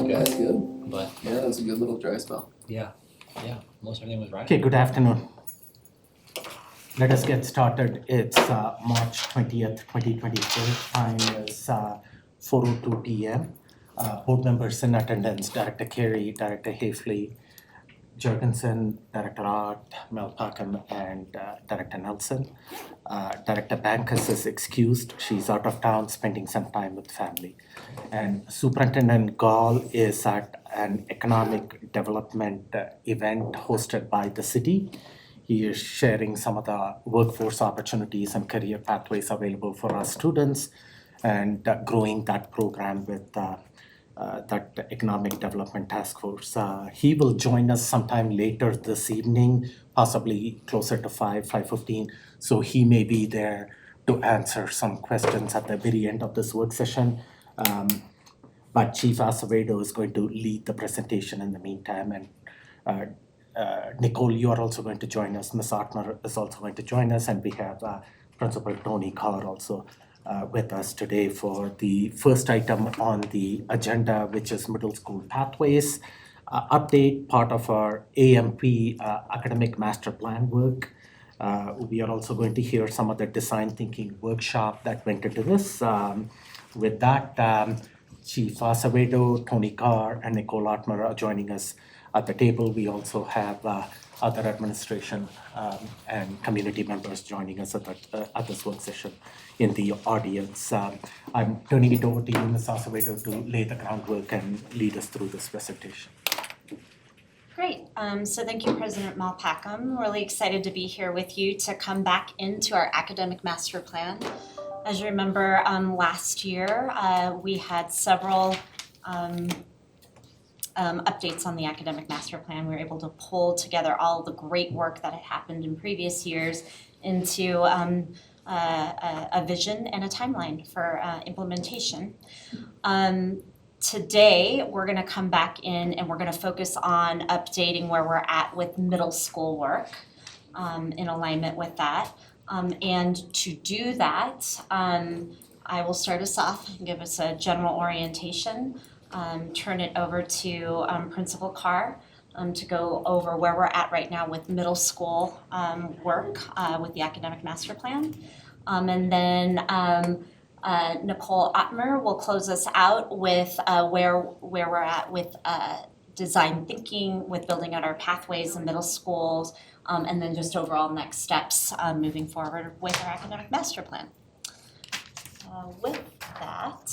That's good. But Yeah, that was a good little dry spell. yeah, most everything was right. Okay, good afternoon. Let us get started. It's March 20th, 2024. Time is 4:02 p.m. Board members in attendance: Director Carey, Director Hafley, Jorgensen, Director Art, Mel Packham, and Director Nelson. Director Bankus is excused. She's out of town spending some time with family. And Superintendent Gall is at an economic development event hosted by the city. He is sharing some of the workforce opportunities and career pathways available for our students and growing that program with that Economic Development Task Force. He will join us sometime later this evening, possibly closer to 5:15. So he may be there to answer some questions at the very end of this work session. But Chief Acevedo is going to lead the presentation in the meantime. And Nicole, you are also going to join us. Ms. Artner is also going to join us. And we have Principal Tony Carr also with us today for the first item on the agenda, which is middle school pathways update, part of our AMP academic master plan work. We are also going to hear some of the design thinking workshop that went into this. With that, Chief Acevedo, Tony Carr, and Nicole Artmer are joining us at the table. We also have other administration and community members joining us at this work session in the audience. I'm turning it over to you, Ms. Acevedo, to lay the groundwork and lead us through this presentation. Great. So thank you, President Mel Packham. Really excited to be here with you to come back into our academic master plan. As you remember, last year we had several updates on the academic master plan. We were able to pull together all the great work that had happened in previous years into a vision and a timeline for implementation. Today, we're going to come back in and we're going to focus on updating where we're at with middle school work in alignment with that. And to do that, I will start us off and give us a general orientation, turn it over to Principal Carr to go over where we're at right now with middle school work with the academic master plan. And then Nicole Ottmer will close us out with where we're at with design thinking, with building out our pathways in middle schools, and then just overall next steps moving forward with our academic master plan. With that,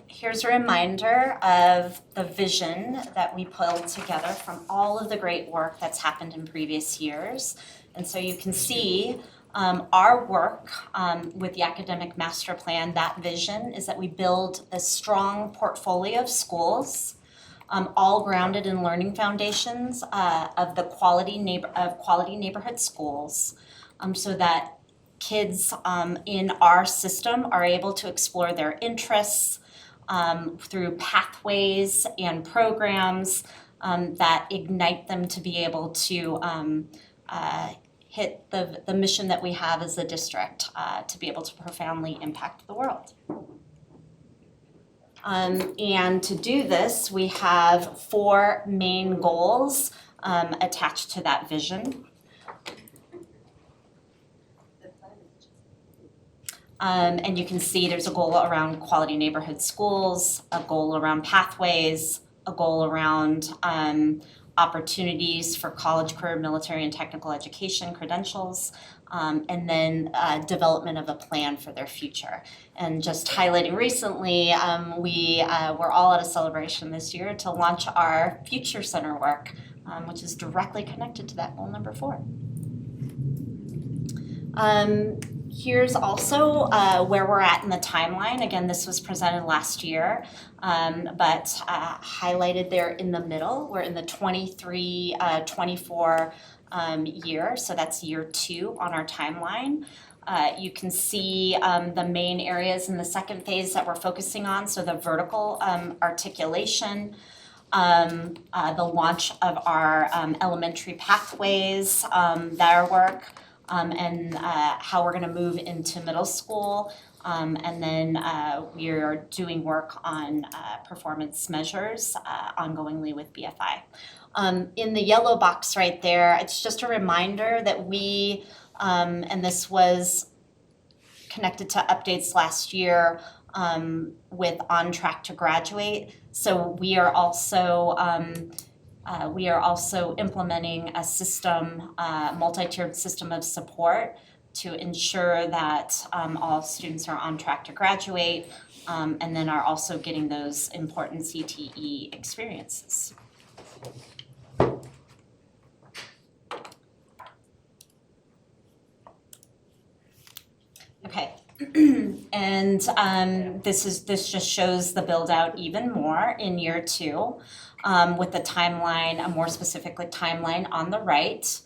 here's a reminder of the vision that we pulled together from all of the great work that's happened in previous years. And so you can see our work with the academic master plan, that vision is that we build a strong portfolio of schools, all grounded in learning foundations of quality neighborhood schools, so that kids in our system are able to explore their interests through pathways and programs that ignite them to be able to hit the mission that we have as a district to be able to profoundly impact the world. And to do this, we have 4 main goals attached to that vision. And you can see there's a goal around quality neighborhood schools, a goal around pathways, a goal around opportunities for college, career, military, and technical education credentials, and then development of a plan for their future. And just highlighting recently, we were all at a celebration this year to launch our Future Center work, which is directly connected to that goal number 4. Here's also where we're at in the timeline. Again, this was presented last year, but highlighted there in the middle. We're in the 23-24 year, so that's year 2 on our timeline. You can see the main areas in the second phase that we're focusing on, so the vertical articulation, the launch of our elementary pathways, their work, and how we're going to move into middle school, And then we are doing work on performance measures ongoingly with BFI. In the yellow box right there, it's just a reminder that we, and this was connected to updates last year with On Track to Graduate. So we are also implementing a system, multi-tiered system of support to ensure that all students are on track to graduate and then are also getting those important CTE experiences. Okay, and this just shows the build out even more in year 2 with the timeline, a more specific timeline on the right.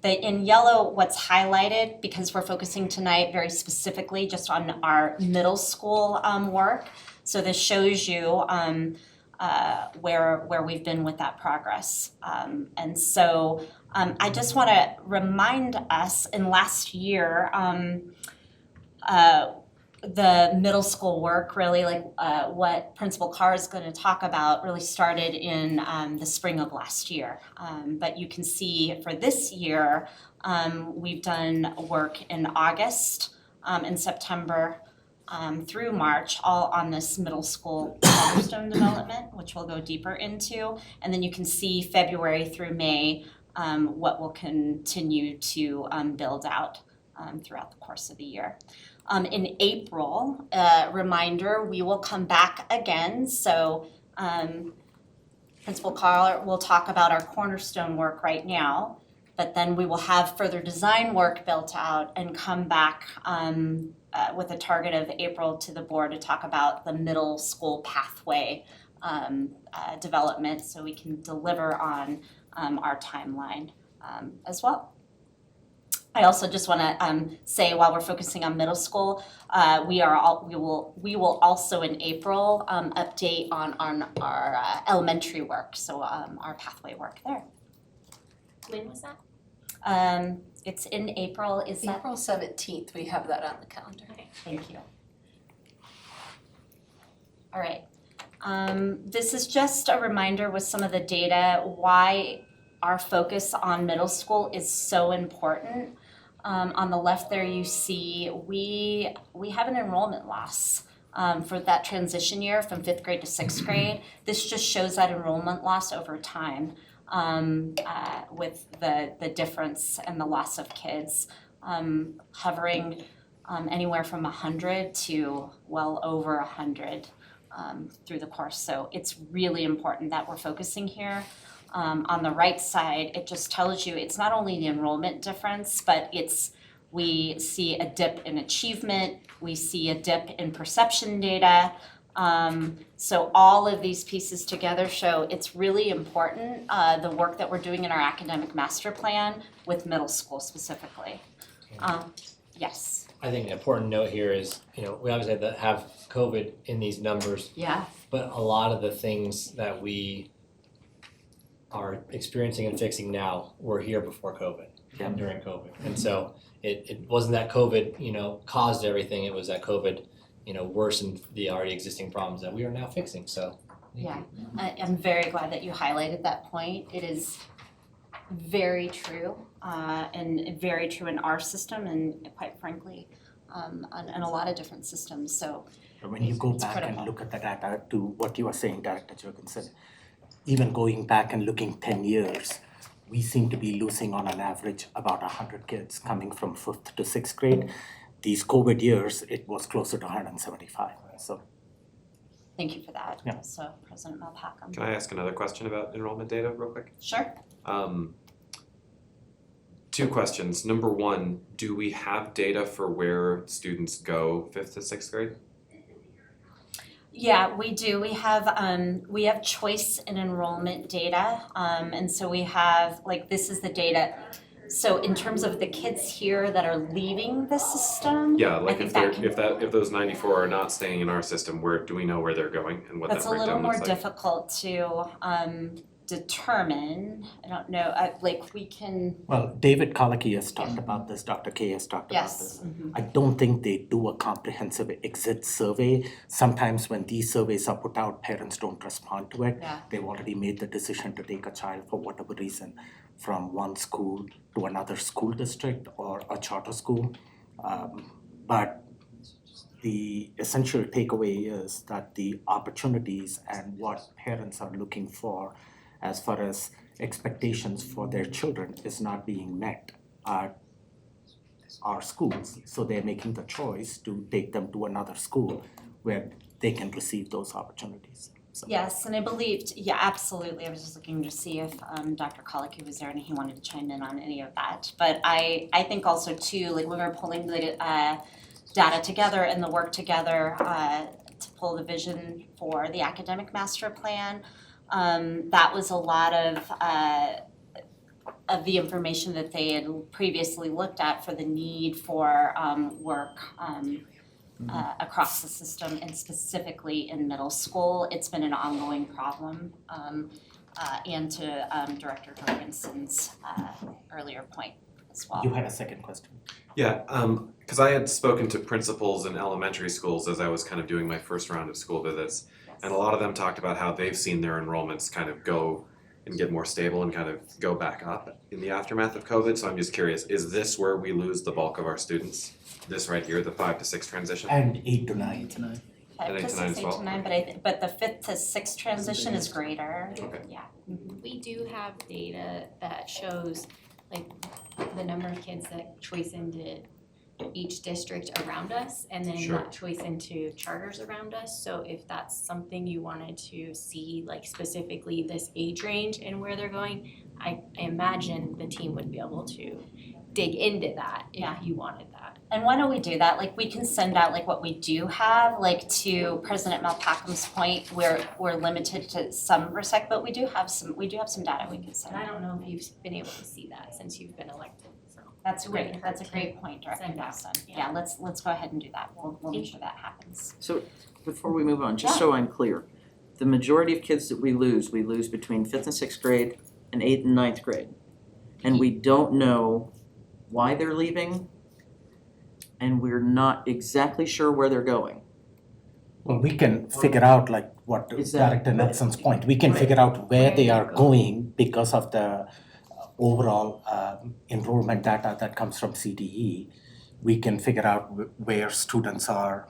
In yellow, what's highlighted, because we're focusing tonight very specifically just on our middle school work. So this shows you where we've been with that progress. And so I just want to remind us, in last year, the middle school work really, what Principal Carr is going to talk about, really started in the spring of last year. But you can see for this year, we've done work in August and September through March, all on this middle school cornerstone development, which we'll go deeper into. And then you can see February through May, what we'll continue to build out throughout the course of the year. In April, reminder, we will come back again. So Principal Carr will talk about our cornerstone work right now, but then we will have further design work built out and come back with a target of April to the board to talk about the middle school pathway development so we can deliver on our timeline as well. I also just want to say, while we're focusing on middle school, we will also in April update on our elementary work, so our pathway work there. When was that? It's in April. Is that? April 17th, we have that on the calendar. Thank you. All right. This is just a reminder with some of the data why our focus on middle school is so important. On the left there you see we have an enrollment loss for that transition year from 5th grade to 6th grade. This just shows that enrollment loss over time with the difference and the loss of kids hovering anywhere from 100 to well over 100 through the course. So it's really important that we're focusing here. On the right side, it just tells you it's not only the enrollment difference, but we see a dip in achievement, we see a dip in perception data. So all of these pieces together show it's really important, the work that we're doing in our academic master plan with middle school specifically. Yes. I think an important note here is, we obviously have COVID in these numbers, Yeah. but a lot of the things that we are experiencing and fixing now were here before COVID and during COVID. And so it wasn't that COVID, caused everything. It was that COVID, worsened the already existing problems that we are now fixing. So Yeah, I'm very glad that you highlighted that point. It is very true and very true in our system and quite frankly, in a lot of different systems. So when you go it's back critical. and look at the data to what you were saying, Director Jurgensen, even going back and looking 10 years, we seem to be losing on an average about 100 kids coming from 5th to 6th grade. These COVID years, it was closer to 175. So Thank you for that. Yeah. So President Malpacum. Can I ask another question about enrollment data real quick? Sure. Two questions. Number one, do we have data for where students go 5th to 6th grade? Yeah, we do. We have choice in enrollment data. And so we have, this is the data. So in terms of the kids here that are leaving the system, Yeah, I like think if those 94 are not staying in our system, where do we know where they're going and what that's that a little breakdown more looks like? difficult determine, I don't know, like we can, Well, David Colicky has talked about this, Dr. K has talked about yes. this. Mhm. I don't think they do a comprehensive exit survey. Sometimes when these surveys are put out, parents don't respond to it. Yeah. They've already made the decision to take a child for whatever reason from one school to another school district or a charter school. But the essential takeaway is that the opportunities and what parents are looking for as far as expectations for their children is not being met at our schools. So they're making the choice to take them to another school where they can receive those opportunities. So Yes, and I believed, yeah, absolutely. I was just looking to see if Dr. Colicky was there and he wanted to chime in on any of that. But I think also too, like when we're pulling the data together and the work together to pull the vision for the academic master plan, that was a lot of the information that they had previously looked at for the need for work across the system and specifically in middle school. It's been an ongoing problem. And to Director Jorgensen's earlier point as well. you had a second question. Yeah, because I had spoken to principals in elementary schools as I was kind of doing my first round of school visits. And a lot of them talked about how they've seen their enrollments kind of go and get more stable and kind of go back up in the aftermath of COVID. So I'm just curious, is this where we lose the bulk of our students? This right here, the 5 to 6 transition? And 8 to 9. And 8 This to 9 is as 8 well? to 9, but the 5th to 6th transition is greater. Okay. Yeah, we do have data that shows like the number of kids that choice into each district around us and then Sure. not choice into charters around us. So if that's something you wanted to see, like specifically this age range and where they're going, I imagine the team would be able to dig into that Yeah. if you wanted that. And why don't we do that? Like we can send out like what we do have, like to President Malpackham's point, we're limited to some respect, but we do have some data we can send And I out. don't know if you've been able to see that since you've been elected, so. That's It wouldn't great, that's a hurt great to point, Director send out. Nelson. Yeah. Yeah, let's go ahead and do that. We'll make sure that happens. So before we move on, just so I'm clear, the majority of kids that we lose between 5th and 6th grade and 8th and 9th grade. And we don't know why they're leaving, and we're not exactly sure where they're going. Well, we can figure out like what Is that- Director Nelson's point, we can Right. figure out where they Where are they're going because of the overall enrollment data that comes from CDE. We can figure out where students are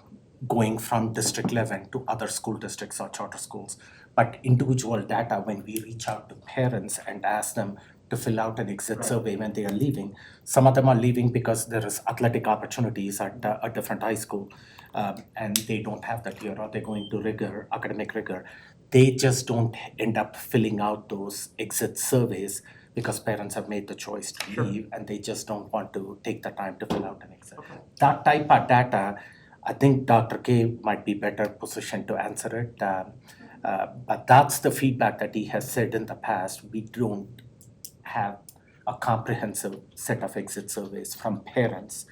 going from District 11 to other school districts or charter schools. But individual data, when we reach out to parents and ask them to fill out an exit survey when they are leaving, some of them are leaving because there is athletic opportunities at a different high school. And they don't have that year, or they're going to academic rigor. They just don't end up filling out those exit surveys because parents have made the choice to leave and they just don't want to take the time to fill out an exit. That type of data, I think Dr. K might be better positioned to answer it. But that's the feedback that he has said in the past. We don't have a comprehensive set of exit surveys from parents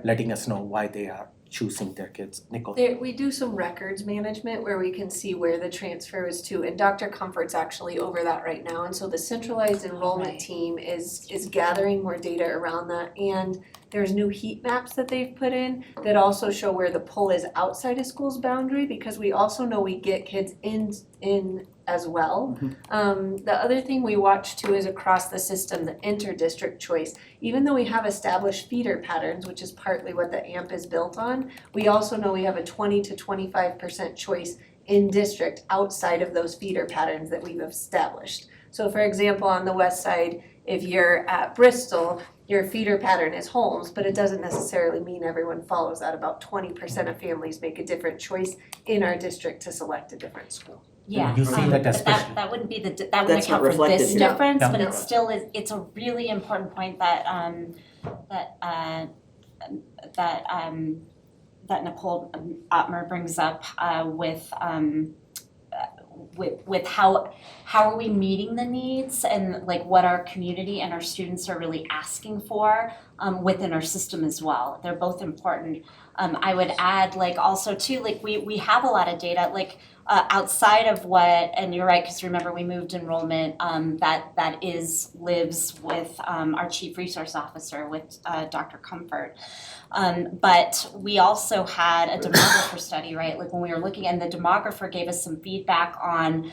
letting us know why they are choosing their kids. Nicole? We do some records management where we can see where the transfer is to, and Dr. Comfort's actually over that right now. And so the centralized enrollment Right. team is gathering more data around that. And there's new heat maps that they've put in that also show where the pull is outside of school's boundary, because we also know we get kids in as well. The other thing we watch too is across the system, the inter-district choice. Even though we have established feeder patterns, which is partly what the AMP is built on, we also know we have a 20 to 25% choice in district outside of those feeder patterns that we've established. So for example, on the west side, if you're at Bristol, your feeder pattern is Holmes, but it doesn't necessarily mean everyone follows that. About 20% of families make a different choice in our district to select a different school. Yeah, You see that but especially- that wouldn't be that wouldn't That's not account for this reflected here. difference, No. but No. it still is, it's a really important point that that Nicole Ottmer brings up with how are we meeting the needs and like what our community and our students are really asking for within our system as well. They're both important. I would add like also too, like we have a lot of data, like outside of what, and you're right, because remember we moved enrollment, that lives with our chief resource officer, with Dr. Comfort. But we also had a demographer study, right? Like when we were looking, and the demographer gave us some feedback on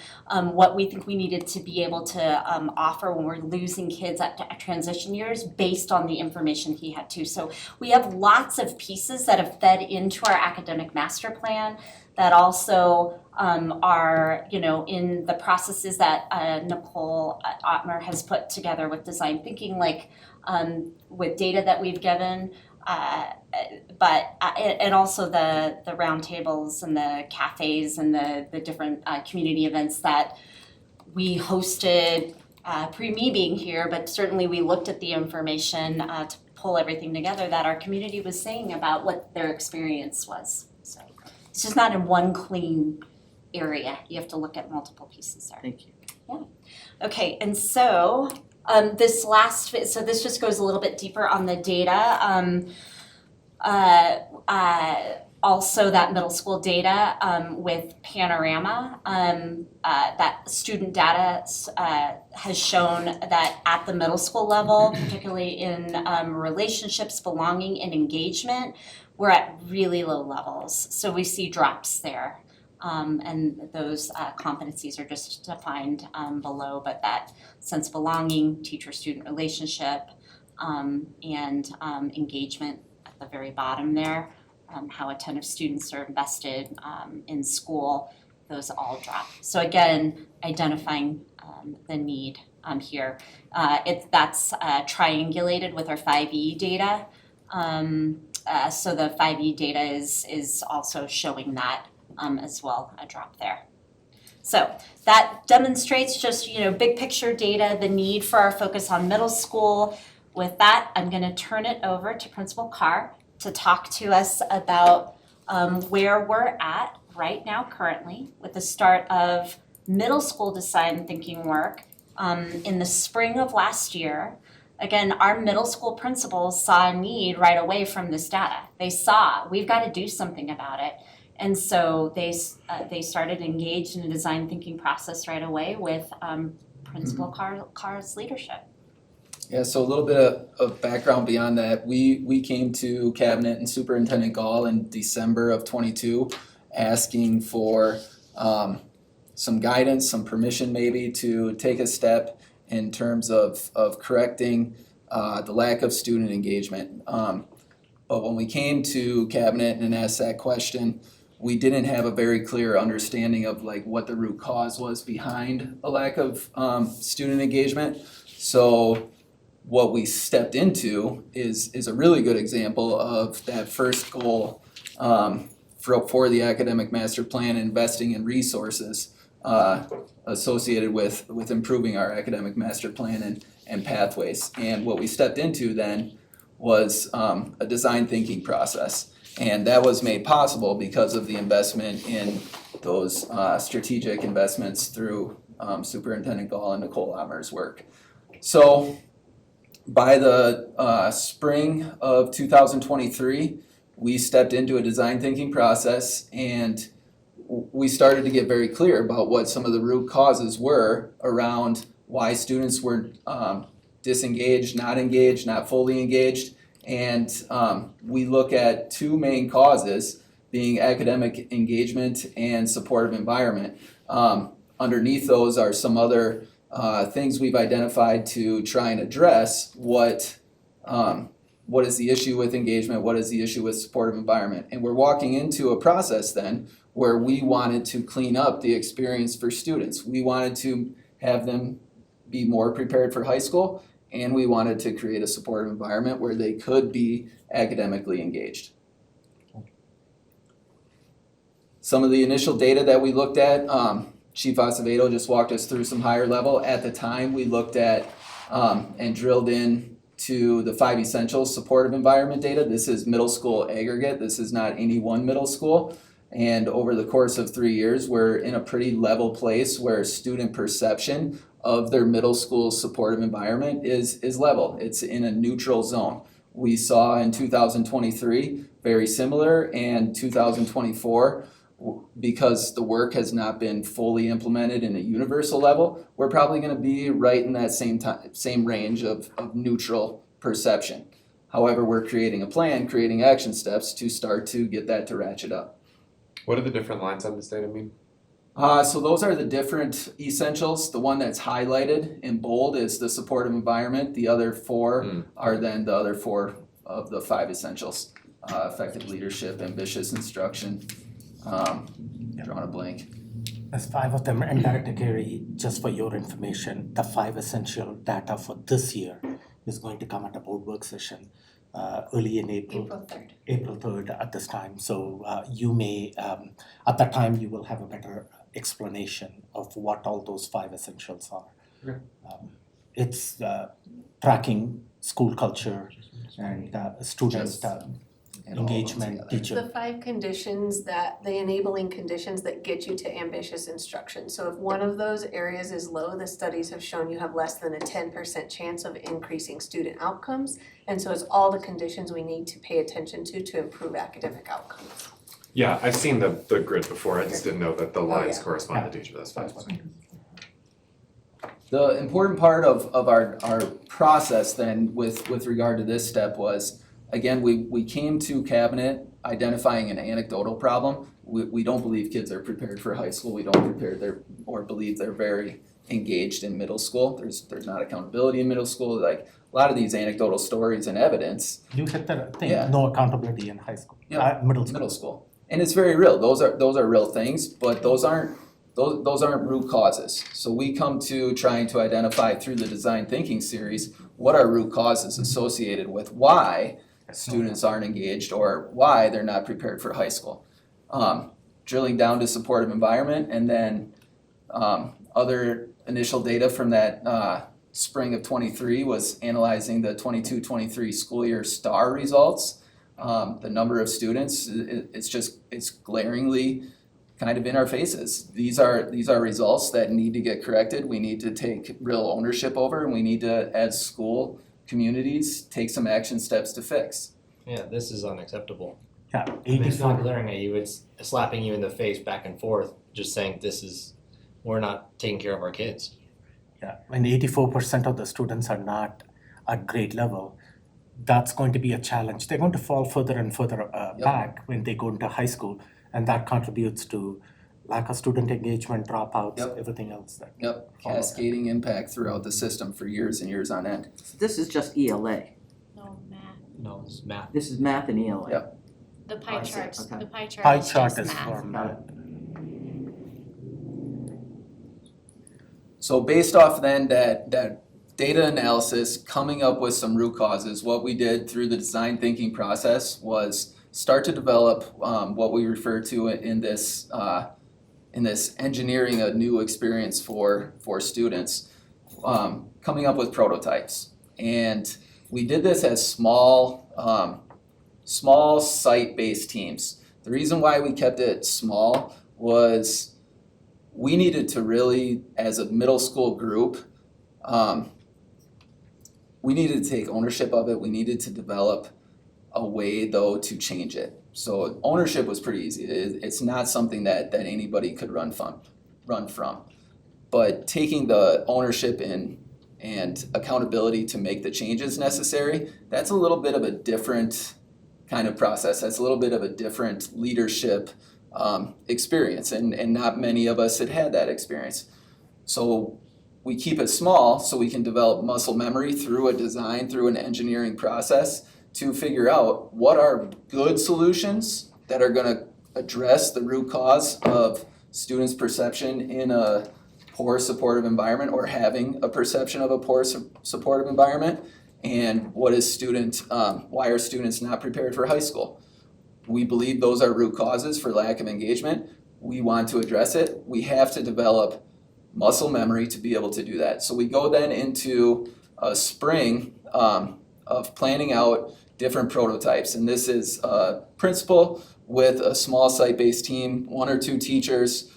what we think we needed to be able to offer when we're losing kids at transition years based on the information he had too. So we have lots of pieces that have fed into our academic master plan that also are, in the processes that Nicole Ottmer has put together with design thinking, like with data that we've given, and also the roundtables and the cafes and the different community events that we hosted pre me being here, but certainly we looked at the information to pull everything together that our community was saying about what their experience was. So it's just not in one clean area. You have to look at multiple pieces there. Thank you. Okay, and so this just goes a little bit deeper on the data. Also that middle school data with Panorama, that student data has shown that at the middle school level, particularly in relationships, belonging, and engagement, we're at really low levels. So we see drops there. And those competencies are just defined below, but that sense of belonging, teacher-student relationship, and engagement at the very bottom there, how attentive students are invested in school, those all drop. So again, identifying the need here. That's triangulated with our 5E data. So the 5E data is also showing that as well, a drop there. So that demonstrates just, big picture data, the need for our focus on middle school. With that, I'm going to turn it over to Principal Carr to talk to us about where we're at right now currently with the start of middle school design thinking work in the spring of last year. Again, our middle school principals saw a need right away from this data. They saw, we've got to do something about it. And so they started engaged in a design thinking process right away with Principal Carr's leadership. Yeah, so a little bit of background beyond that. We came to Cabinet and Superintendent Gall in December of 22 asking for some guidance, some permission maybe to take a step in terms of correcting the lack of student engagement. But when we came to Cabinet and asked that question, we didn't have a very clear understanding of like what the root cause was behind a lack of student engagement. So what we stepped into is a really good example of that first goal for the academic master plan, investing in resources associated with improving our academic master plan and pathways. And what we stepped into then was a design thinking process. And that was made possible because of the investment in those strategic investments through Superintendent Gall and Nicole Ottmer's work. So by the spring of 2023, we stepped into a design thinking process and we started to get very clear about what some of the root causes were around why students were disengaged, not fully engaged. And we look at two main causes, being academic engagement and supportive environment. Underneath those are some other things we've identified to try and address what is the issue with engagement, what is the issue with supportive environment. And we're walking into a process then where we wanted to clean up the experience for students. We wanted to have them be more prepared for high school, and we wanted to create a supportive environment where they could be academically engaged. Some of the initial data that we looked at, Chief Acevedo just walked us through some higher level. At the time, we looked at and drilled in to the 5 essentials supportive environment data. This is middle school aggregate. This is not any one middle school. And over the course of 3 years, we're in a pretty level place where student perception of their middle school supportive environment is level. It's in a neutral zone. We saw in 2023 very similar, and 2024 because the work has not been fully implemented in a universal level, we're probably gonna be right in that same range of neutral perception. However, we're creating a plan, creating action steps to start to get that to ratchet up. What do the different lines on this data mean? So those are the different essentials. The one that's highlighted in bold is the supportive environment. The other four are then the other four of the 5 essentials. Effective leadership, ambitious instruction, drawing a blank. There's 5 of them, and Dr. Carey, just for your information, the 5 essential data for this year is going to come at a board work session early in April. April 3rd at this time. So you may, at that time, you will have a better explanation of what all those 5 essentials are. Okay. It's tracking school culture and student And all of them engagement, together. teacher. The 5 conditions the enabling conditions that get you to ambitious instruction. So if one of those areas is low, the studies have shown you have less than a 10% chance of increasing student outcomes. And so it's all the conditions we need to pay attention to improve academic outcomes. Yeah, I've seen the grid before, I just didn't know that the lines yeah. corresponded to each of those 5. The important part of our process then with regard to this step was, again, we came to cabinet identifying an anecdotal problem. We don't believe kids are prepared for high school. We don't believe they're very engaged in middle school. There's not accountability in middle school. Like a lot of these anecdotal stories and evidence. You hit the thing, Yeah. no accountability in high school, Yeah, middle school. Middle school. And it's very real. Those are real things, but those aren't root causes. So we come to trying to identify through the design thinking series what are root causes associated with why students aren't engaged or why they're not prepared for high school. Drilling down to supportive environment, and then other initial data from that spring of 23 was analyzing the 22-23 school year STAR results. The number of students, it's glaringly kind of in our faces. These are results that need to get corrected. We need to take real ownership over, and we need to, as school communities, take some action steps to fix. Yeah, this is unacceptable. Yeah, I mean, it's not 84, glaring at you, it's slapping you in the face back and forth, just saying we're not taking care of our kids. yeah, and 84% of the students are not at grade level. That's going to be a challenge. They're going to fall further and further back when they go into high school, and that contributes to lack of student engagement, dropouts, Yep. everything else that. Yep, cascading impact throughout the system for years and years on end. This is just ELA. No, math. No, it's math. This is math and ELA. Yep. The pie I see, charts, okay. the pie chart Pie is chart just is math. for math. So based off then that data analysis, coming up with some root causes, what we did through the design thinking process was start to develop what we refer to in this engineering a new experience for students, coming up with prototypes. And we did this as small site-based teams. The reason why we kept it small was we needed to really, as a middle school group, we needed to take ownership of it. We needed to develop a way, though, to change it. So ownership was pretty easy. It's not something that anybody could run from. But taking the ownership and accountability to make the changes necessary, that's a little bit of a different kind of process. That's a little bit of a different leadership experience, and not many of us had that experience. So we keep it small so we can develop muscle memory through a design, through an engineering process to figure out what are good solutions that are going to address the root cause of students' perception in a poor supportive environment or having a perception of a poor supportive environment, and why are students not prepared for high school. We believe those are root causes for lack of engagement. We want to address it. We have to develop muscle memory to be able to do that. So we go then into a spring of planning out different prototypes. And this is a principal with a small site-based team, 1 or 2 teachers,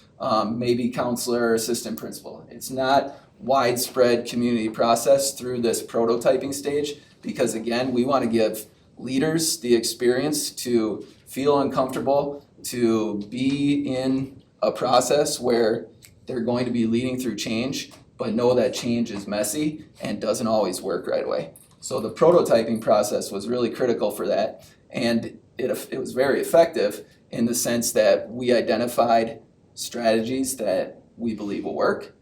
maybe counselor or assistant principal. It's not widespread community process through this prototyping stage because, again, we want to give leaders the experience to feel uncomfortable to be in a process where they're going to be leading through change, but know that change is messy and doesn't always work right away. So the prototyping process was really critical for that, and it was very effective in the sense that we identified strategies that we believe will work,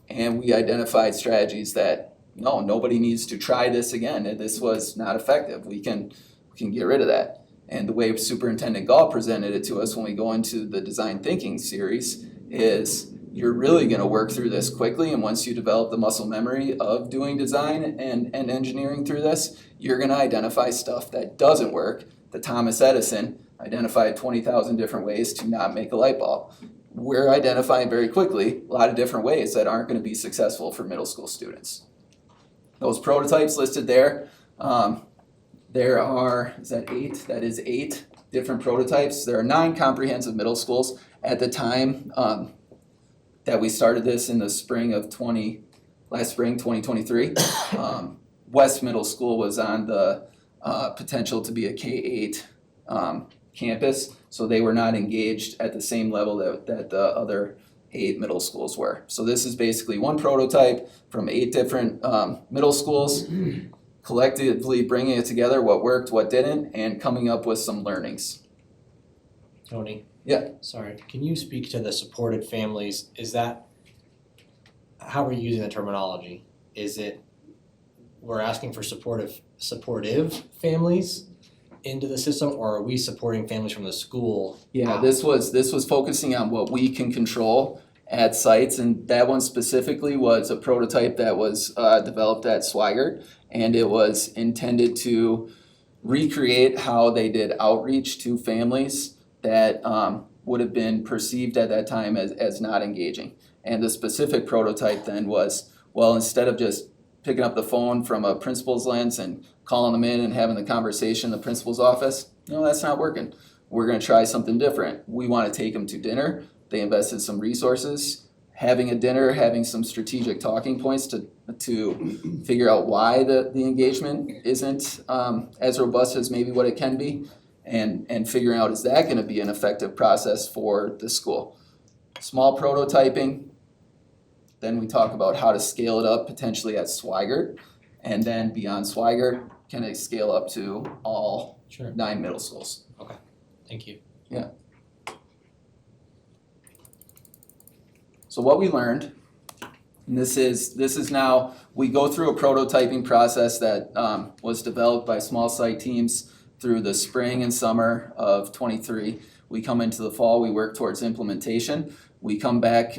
and we identified strategies that, no, nobody needs to try this again, this was not effective, we can get rid of that. And the way Superintendent Gall presented it to us when we go into the design thinking series is you're really gonna work through this quickly, and once you develop the muscle memory of doing design and engineering through this, you're gonna identify stuff that doesn't work. The Thomas Edison identified 20,000 different ways to not make a light bulb. We're identifying very quickly a lot of different ways that aren't gonna be successful for middle school students. Those prototypes listed there, there are, is that 8? That is 8 different prototypes. There are 9 comprehensive middle schools. At the time that we started this in the spring of last spring, 2023, West Middle School was on the potential to be a K-8 campus, so they were not engaged at the same level that the other 8 middle schools were. So this is basically one prototype from 8 different middle schools, collectively bringing it together, what worked, what didn't, and coming up with some learnings. Tony? Yeah. Sorry, can you speak to the supported families? Is that, how are you using the terminology? Is it, we're asking for supportive families into the system, or are we supporting families from the school? Yeah, this was focusing on what we can control at sites, and that one specifically was a prototype that was developed at Swigert, and it was intended to recreate how they did outreach to families that would have been perceived at that time as not engaging. And the specific prototype then was, well, instead of just picking up the phone from a principal's lens and calling them in and having the conversation in the principal's office, no, that's not working. We're gonna try something different. We wanna take them to dinner. They invested some resources, having a dinner, having some strategic talking points to figure out why the engagement isn't as robust as maybe what it can be, and figuring out, is that gonna be an effective process for the school? Small prototyping, then we talk about how to scale it up potentially at Swigert, and then beyond Swigert, can it scale up to all Sure. 9 middle schools? Thank you. So what we learned, and this is now, we go through a prototyping process that was developed by small site teams through the spring and summer of '23. We come into the fall, we work towards implementation. We come back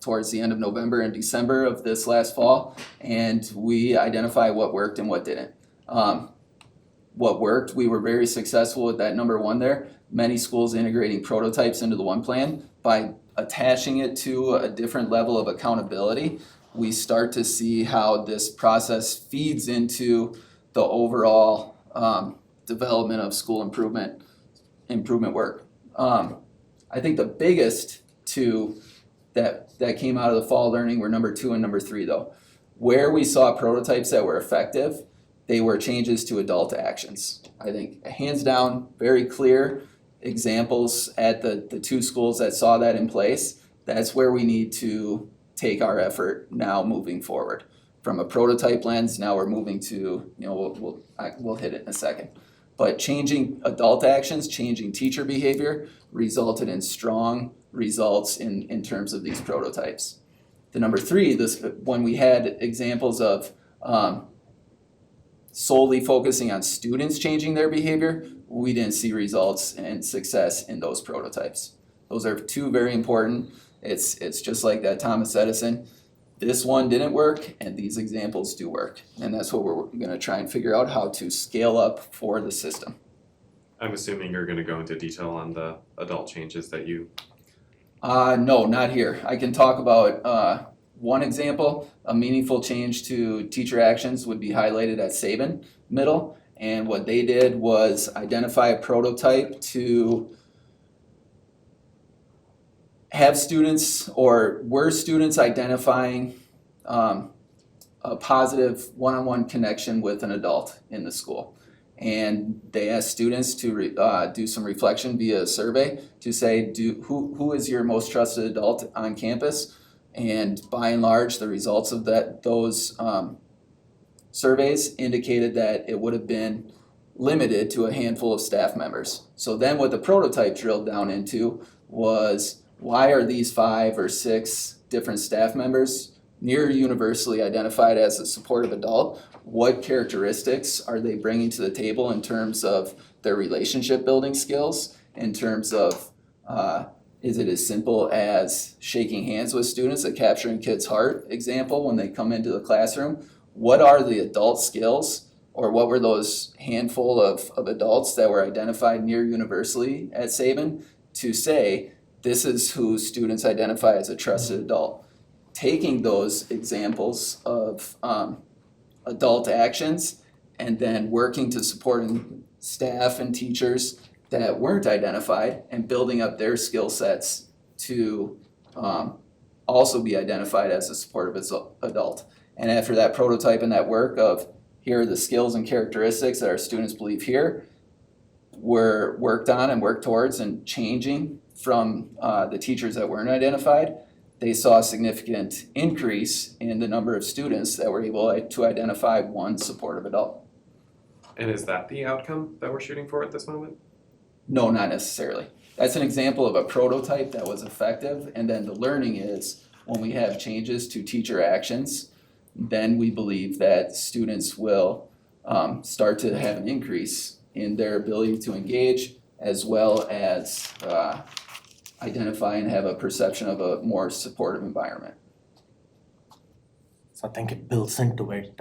towards the end of November and December of this last fall, and we identify what worked and what didn't. What worked, we were very successful with that number 1 there. Many schools integrating prototypes into the one plan. By attaching it to a different level of accountability, we start to see how this process feeds into the overall development of school improvement work. I think the biggest 2 that came out of the fall learning were number 2 and number 3 though. Where we saw prototypes that were effective, they were changes to adult actions. I think hands down, very clear examples at the 2 schools that saw that in place. That's where we need to take our effort now moving forward. From a prototype lens, now we're moving to, we'll hit it in a second. But changing adult actions, changing teacher behavior resulted in strong results in terms of these prototypes. The number 3, when we had examples of solely focusing on students changing their behavior, we didn't see results and success in those prototypes. Those are 2 very important. It's just like that Thomas Edison. This one didn't work, and these examples do work. And that's what we're gonna try and figure out how to scale up for the system. I'm assuming you're gonna go into detail on the adult changes that you. No, not here. I can talk about one example. A meaningful change to teacher actions would be highlighted at Sabin Middle. And what they did was identify a prototype to have students, or were students identifying a positive one-on-one connection with an adult in the school. And they asked students to do some reflection via a survey to say, who is your most trusted adult on campus? And by and large, the results of those surveys indicated that it would have been limited to a handful of staff members. So then what the prototype drilled down into was, why are these 5 or 6 different staff members near universally identified as a supportive adult? What characteristics are they bringing to the table in terms of their relationship building skills, in terms of is it as simple as shaking hands with students, a capturing kids' heart example when they come into the classroom? What are the adult skills, or what were those handful of adults that were identified near universally at Sabin to say, this is who students identify as a trusted adult? Taking those examples of adult actions and then working to supporting staff and teachers that weren't identified and building up their skill sets to also be identified as a supportive adult. And after that prototype and that work of, here are the skills and characteristics that our students believe here, were worked on and worked towards and changing from the teachers that weren't identified, they saw a significant increase in the number of students that were able to identify one supportive adult. And is that the outcome that we're shooting for at this moment? No, not necessarily. That's an example of a prototype that was effective, and then the learning is when we have changes to teacher actions, then we believe that students will start to have an increase in their ability to engage, as well as identify and have a perception of a more supportive environment. So I think it builds into it.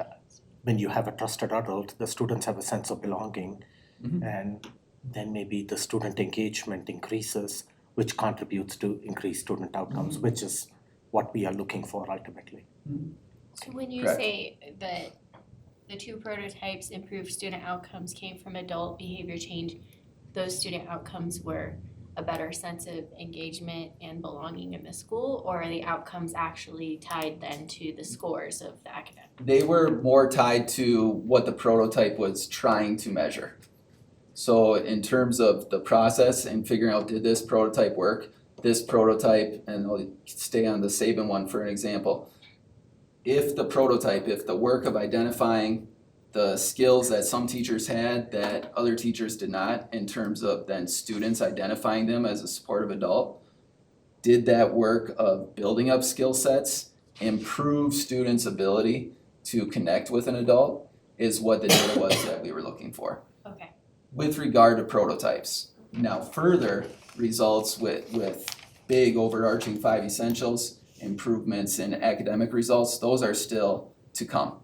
When you have a trusted adult, the students have a sense of belonging, and then maybe the student engagement increases, which contributes to increased student outcomes, which is what we are looking for ultimately. So when you Correct. say that the 2 prototypes improved student outcomes came from adult behavior change, those student outcomes were a better sense of engagement and belonging in the school, or are the outcomes actually tied then to the scores of the academic? They were more tied to what the prototype was trying to measure. So in terms of the process and figuring out, did this prototype work? This prototype, and I'll stay on the Sabin one for an example. If the work of identifying the skills that some teachers had that other teachers did not, in terms of then students identifying them as a supportive adult, did that work of building up skill sets improve students' ability to connect with an adult, is what the data was that we were looking for. Okay. With regard to prototypes. Now further results with big overarching 5 essentials, improvements in academic results, those are still to come.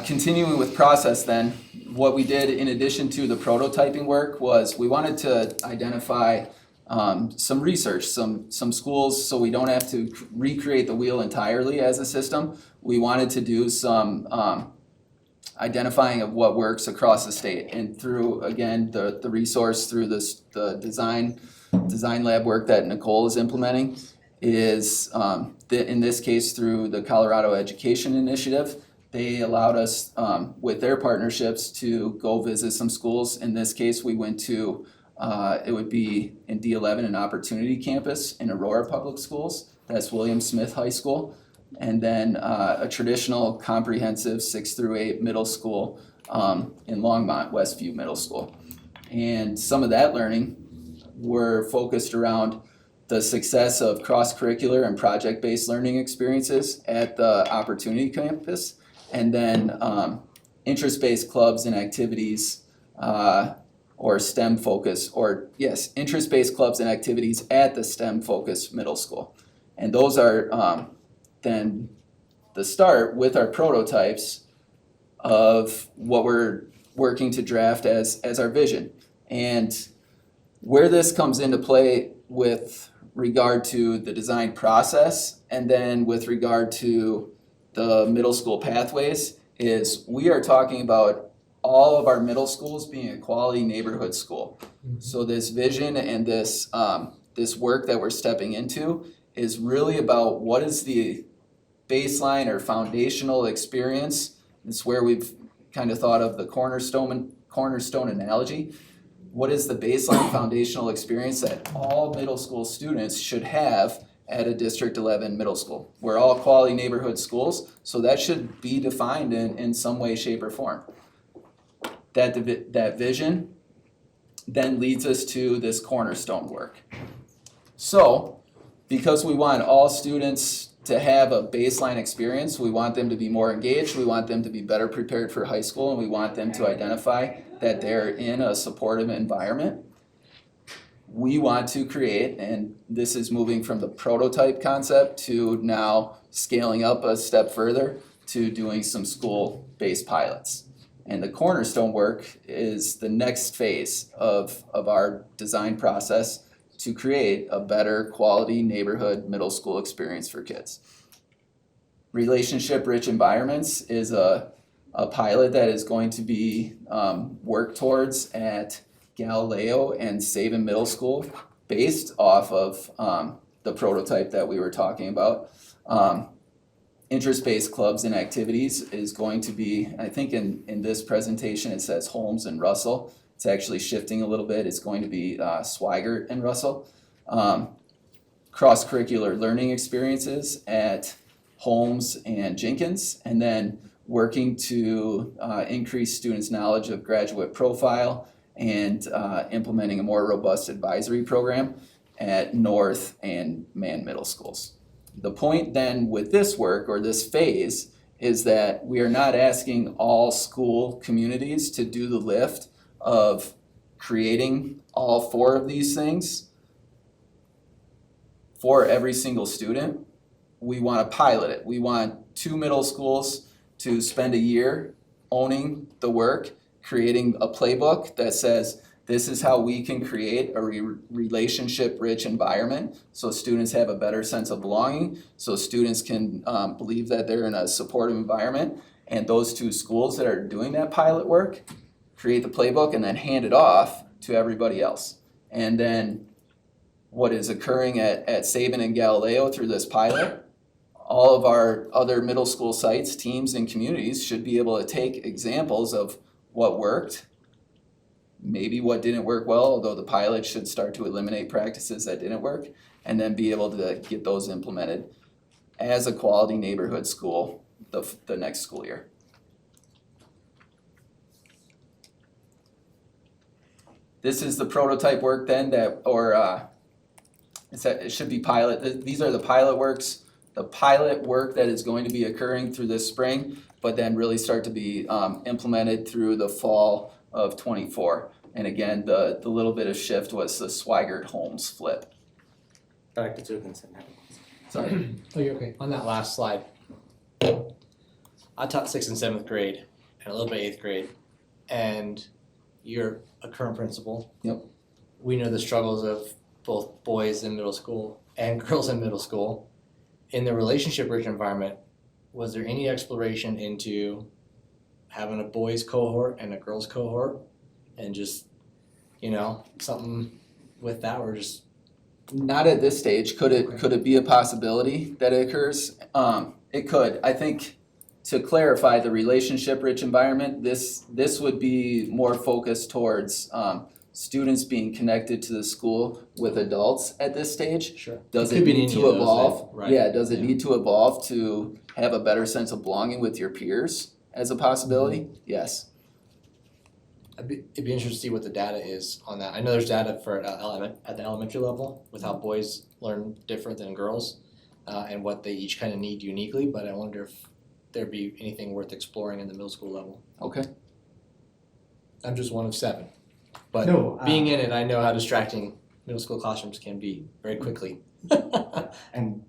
Continuing with process then, what we did in addition to the prototyping work was we wanted to identify some research, some schools, so we don't have to recreate the wheel entirely as a system. We wanted to do some identifying of what works across the state, and through, again, the resource through the design lab work that Nicole is implementing is in this case through the Colorado Education Initiative. They allowed us with their partnerships to go visit some schools. In this case, we went to it would be in D11 an Opportunity Campus in Aurora Public Schools. That's William Smith High School. And then a traditional comprehensive 6 through 8 middle school in Longmont, Westview Middle School. And some of that learning were focused around the success of cross-curricular and project-based learning experiences at the Opportunity Campus, and then interest-based clubs and activities or STEM focus, or yes, interest-based clubs and activities at the STEM focused middle school. And those are then the start with our prototypes of what we're working to draft as our vision. And where this comes into play with regard to the design process and then with regard to the middle school pathways is we are talking about all of our middle schools being a quality neighborhood school. So this vision and this work that we're stepping into is really about what is the baseline or foundational experience. It's where we've kind of thought of the cornerstone analogy. What is the baseline foundational experience that all middle school students should have at a District 11 middle school? We're all quality neighborhood schools, so that should be defined in some way, shape, or form. That vision then leads us to this cornerstone work. So, because we want all students to have a baseline experience, we want them to be more engaged, we want them to be better prepared for high school, and we want them to identify that they're in a supportive environment. We want to create, and this is moving from the prototype concept to now scaling up a step further to doing some school-based pilots. And the cornerstone work is the next phase of our design process to create a better quality neighborhood middle school experience for kids. Relationship-rich environments is a pilot that is going to be worked towards at Galileo and Saban Middle School based off of the prototype that we were talking about. Interest-based clubs and activities is going to be, I think in this presentation it says Holmes and Russell. It's actually shifting a little bit. It's going to be Swigert and Russell. Cross-curricular learning experiences at Holmes and Jenkins, and then working to increase students' knowledge of graduate profile and implementing a more robust advisory program at North and Mann Middle Schools. The point then with this work or this phase is that we are not asking all school communities to do the lift of creating all four of these things for every single student. We want to pilot it. We want 2 middle schools to spend a year owning the work, creating a playbook that says, this is how we can create a relationship-rich environment so students have a better sense of belonging, so students can believe that they're in a supportive environment. And those 2 schools that are doing that pilot work create the playbook and then hand it off to everybody else. And then what is occurring at Saban and Galileo through this pilot, all of our other middle school sites, teams, and communities should be able to take examples of what worked, maybe what didn't work well, although the pilot should start to eliminate practices that didn't work, and then be able to get those implemented as a quality neighborhood school the next school year. This is the prototype work then it should be pilot. These are the pilot work that is going to be occurring through this spring, but then really start to be implemented through the fall of 24. And again, the little bit of shift was the Swigert-Holmes flip. Director Jurgensen. Sorry. Oh, you're okay. On that last slide, I taught 6th and 7th grade and a little bit 8th grade, and you're a current principal. Yep. We know the struggles of both boys in middle school and girls in middle school. In the relationship-rich environment, was there any exploration into having a boys cohort and a girls cohort and just, something with that, or just? Not at this stage. Could it be a possibility that it occurs? It could. I think to clarify the relationship-rich environment, this would be more focused towards students being connected to the school with adults at this stage. Sure. Does Could it be need any to of those, evolve? right? Yeah, does it need to evolve to have a better sense of belonging with your peers as a possibility? Yes. It'd be interesting to see what the data is on that. I know there's data for at the elementary level with how boys learn different than girls and what they each kind of need uniquely, but I wonder if there'd be anything worth exploring in the middle school level. Okay. I'm just one of 7, but No, being in it, I know how distracting middle school classrooms can be very quickly. And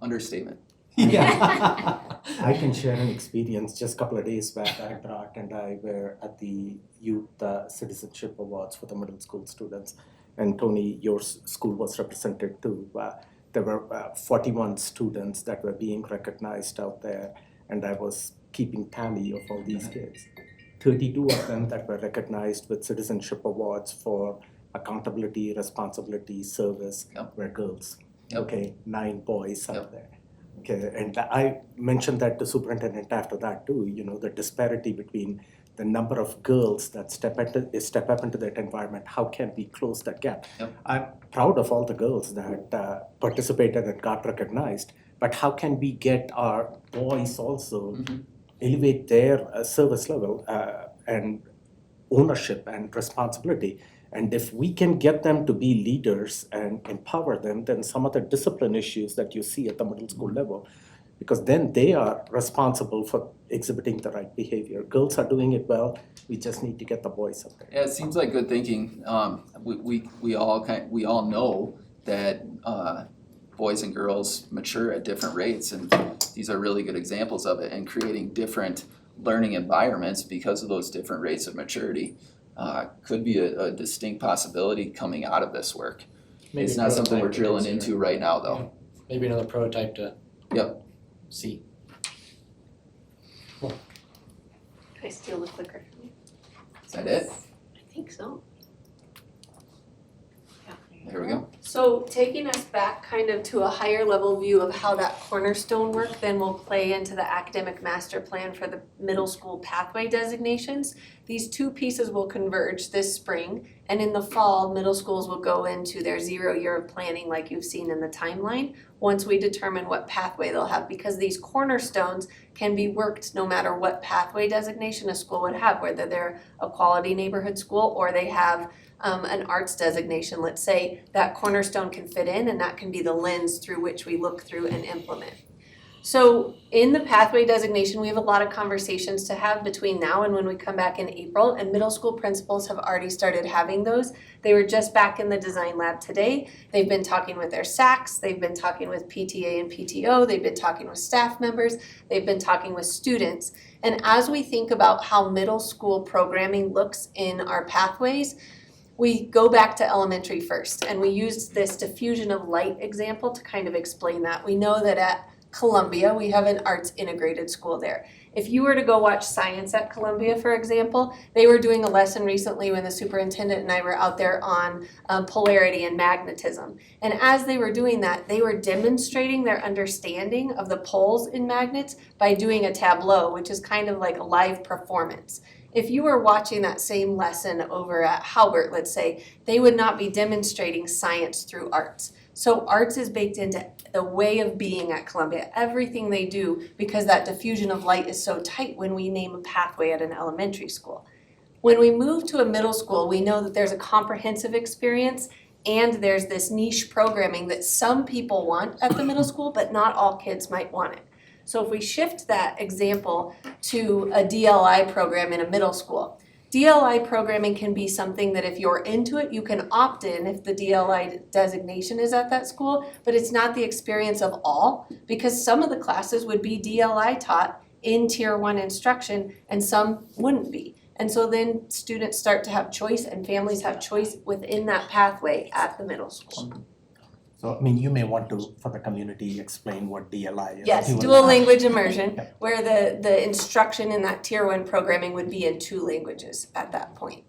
Understatement. yeah, I can share an experience. Just a couple of days back, Brock and I were at the Youth Citizenship Awards for the middle school students. And Tony, your school was represented too. There were 41 students that were being recognized out there, and I was keeping tally of all these kids. 32 of them that were recognized with citizenship awards for accountability, responsibility, service were girls. Yep. Okay, 9 boys Yep. are there. Okay, and I mentioned that to superintendent after that too, the disparity between the number of girls that step up into that environment, how can we close that gap? Yep. I'm proud of all the girls that participated and got recognized, but how can we get our boys also elevate their service level and ownership and responsibility? And if we can get them to be leaders and empower them, then some of the discipline issues that you see at the middle school level, because then they are responsible for exhibiting the right behavior. Girls are doing it well, we just need to get the boys up there. Yeah, it seems like good thinking. We all know that boys and girls mature at different rates, and these are really good examples of it. And creating different learning environments because of those different rates of maturity could be a distinct possibility coming out of this work. Maybe It's not something we're prototype to drilling consider. into right now, though. Maybe another prototype to Yep. see. Can I steal the clicker from you? Is that it? I think so. Yeah. There we go. So taking us back kind of to a higher level view of how that cornerstone work then will play into the academic master plan for the middle school pathway designations. These two pieces will converge this spring, and in the fall, middle schools will go into their 0 year of planning like you've seen in the timeline, once we determine what pathway they'll have, because these cornerstones can be worked no matter what pathway designation a school would have, whether they're a quality neighborhood school or they have an arts designation. Let's say that cornerstone can fit in, and that can be the lens through which we look through and implement. So in the pathway designation, we have a lot of conversations to have between now and when we come back in April, and middle school principals have already started having those. They were just back in the design lab today. They've been talking with their SACs, they've been talking with PTA and PTO, they've been talking with staff members, they've been talking with students. And as we think about how middle school programming looks in our pathways, we go back to elementary first, and we used this diffusion of light example to kind of explain that. We know that at Columbia, we have an arts integrated school there. If you were to go watch science at Columbia, for example, they were doing a lesson recently when the superintendent and I were out there on polarity and magnetism. And as they were doing that, they were demonstrating their understanding of the poles in magnets by doing a tableau, which is kind of like a live performance. If you were watching that same lesson over at Halbert, let's say, they would not be demonstrating science through arts. So arts is baked into the way of being at Columbia, everything they do, because that diffusion of light is so tight when we name a pathway at an elementary school. When we move to a middle school, we know that there's a comprehensive experience and there's this niche programming that some people want at the middle school, but not all kids might want it. So if we shift that example to a DLI program in a middle school, DLI programming can be something that if you're into it, you can opt in if the DLI designation is at that school, but it's not the experience of all, because some of the classes would be DLI taught in Tier 1 instruction and some wouldn't be. And so then students start to have choice and families have choice within that pathway at the middle school. So, you may want to, for the community, explain what DLI is. Yes, dual language immersion, where the instruction in that Tier 1 programming would be in 2 languages at that point.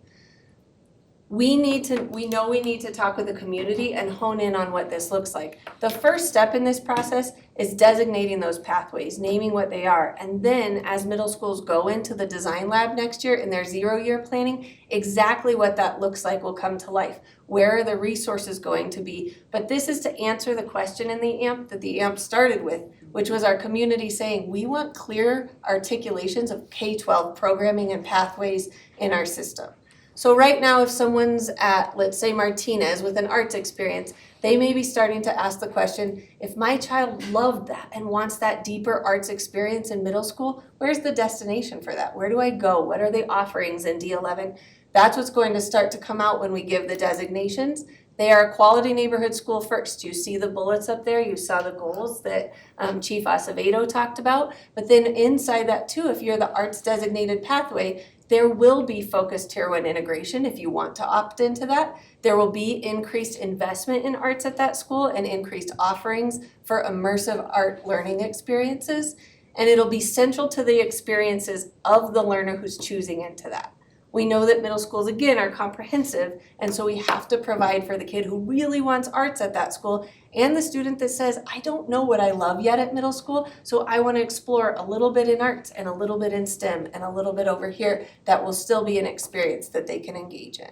We know we need to talk with the community and hone in on what this looks like. The first step in this process is designating those pathways, naming what they are, and then as middle schools go into the design lab next year in their 0 year planning, exactly what that looks like will come to life. Where are the resources going to be? But this is to answer the question in the AMP that the AMP started with, which was our community saying, we want clear articulations of K-12 programming and pathways in our system. So right now, if someone's at, let's say, Martinez with an arts experience, they may be starting to ask the question, if my child loved that and wants that deeper arts experience in middle school, where's the destination for that? Where do I go? What are the offerings in D11? That's what's going to start to come out when we give the designations. They are a quality neighborhood school first. You see the bullets up there. You saw the goals that Chief Acevedo talked about. But then inside that too, if you're the arts designated pathway, there will be focused Tier 1 integration if you want to opt into that. There will be increased investment in arts at that school and increased offerings for immersive art learning experiences. And it'll be central to the experiences of the learner who's choosing into that. We know that middle schools, again, are comprehensive, and so we have to provide for the kid who really wants arts at that school and the student that says, I don't know what I love yet at middle school, so I want to explore a little bit in arts and a little bit in STEM and a little bit over here. That will still be an experience that they can engage in.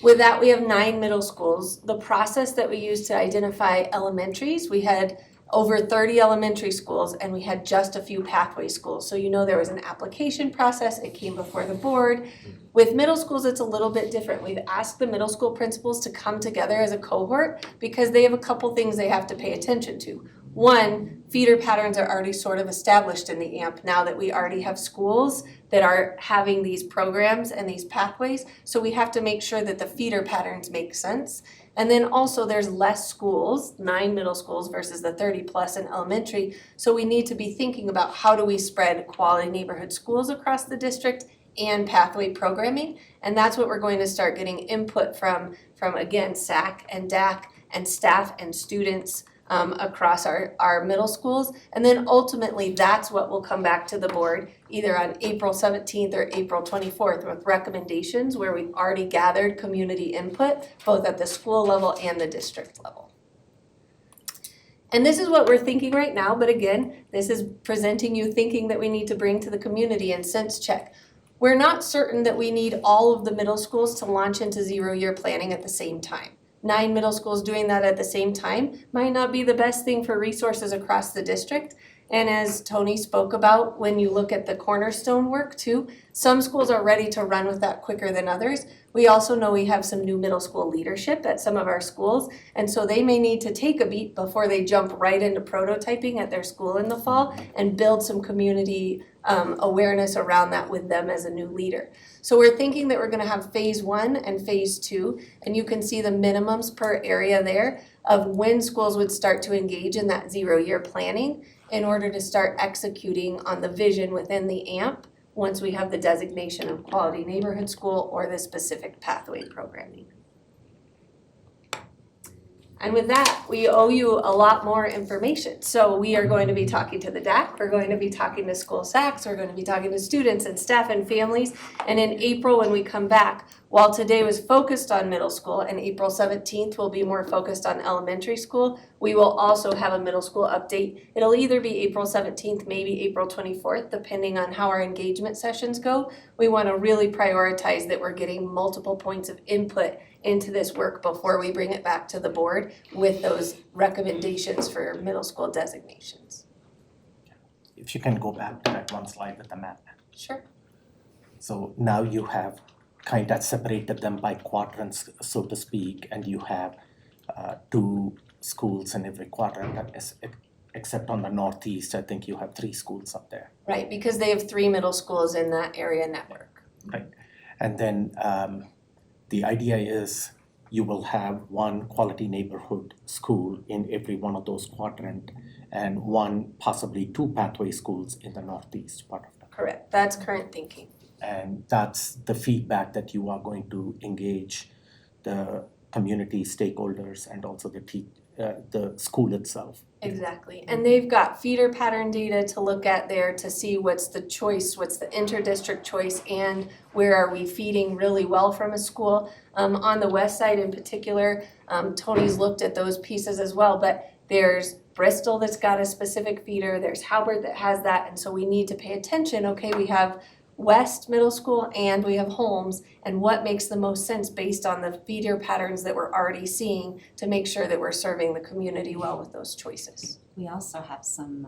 With that, we have 9 middle schools. The process that we used to identify elementaries, we had over 30 elementary schools and we had just a few pathway schools. So you know there was an application process, it came before the board. With middle schools, it's a little bit different. We've asked the middle school principals to come together as a cohort because they have a couple things they have to pay attention to. One, feeder patterns are already sort of established in the AMP now that we already have schools that are having these programs and these pathways. So we have to make sure that the feeder patterns make sense. And then also there's less schools, 9 middle schools versus the 30 plus in elementary. So we need to be thinking about how do we spread quality neighborhood schools across the district and pathway programming. And that's what we're going to start getting input from again, SAC and DAC and staff and students across our middle schools. And then ultimately, that's what will come back to the board either on April 17th or April 24th with recommendations where we've already gathered community input, both at the school level and the district level. And this is what we're thinking right now, but again, this is presenting you thinking that we need to bring to the community and sense check. We're not certain that we need all of the middle schools to launch into 0-year planning at the same time. 9 middle schools doing that at the same time might not be the best thing for resources across the district. And as Tony spoke about, when you look at the cornerstone work too, some schools are ready to run with that quicker than others. We also know we have some new middle school leadership at some of our schools, and so they may need to take a beat before they jump right into prototyping at their school in the fall and build some community awareness around that with them as a new leader. So we're thinking that we're gonna have phase 1 and phase 2, and you can see the minimums per area there of when schools would start to engage in that 0-year planning in order to start executing on the vision within the AMP once we have the designation of quality neighborhood school or the specific pathway programming. And with that, we owe you a lot more information. So we are going to be talking to the DAC, we're going to be talking to school SACs, we're going to be talking to students and staff and families. And in April, when we come back, while today was focused on middle school and April 17th will be more focused on elementary school, we will also have a middle school update. It'll either be April 17th, maybe April 24th, depending on how our engagement sessions go. We want to really prioritize that we're getting multiple points of input into this work before we bring it back to the board with those recommendations for middle school designations. If you can go back to that one slide with the map. Sure. So now you have kind of separated them by quadrants, so to speak, and you have 2 schools in every quadrant, except on the northeast, I think you have 3 schools up there. Right, because they have 3 middle schools in that area network. Right, and then the idea is you will have 1 quality neighborhood school in every one of those quadrants and 1, possibly 2 pathway schools in the northeast part of the. Correct, that's current thinking. And that's the feedback that you are going to engage the community stakeholders and also the school itself. Exactly, and they've got feeder pattern data to look at there to see what's the choice, what's the interdistrict choice, and where are we feeding really well from a school. On the west side in particular, Tony's looked at those pieces as well, but there's Bristol that's got a specific feeder, there's Halbert that has that, and so we need to pay attention. Okay, we have West Middle School and we have Holmes, and what makes the most sense based on the feeder patterns that we're already seeing to make sure that we're serving the community well with those choices. We also have some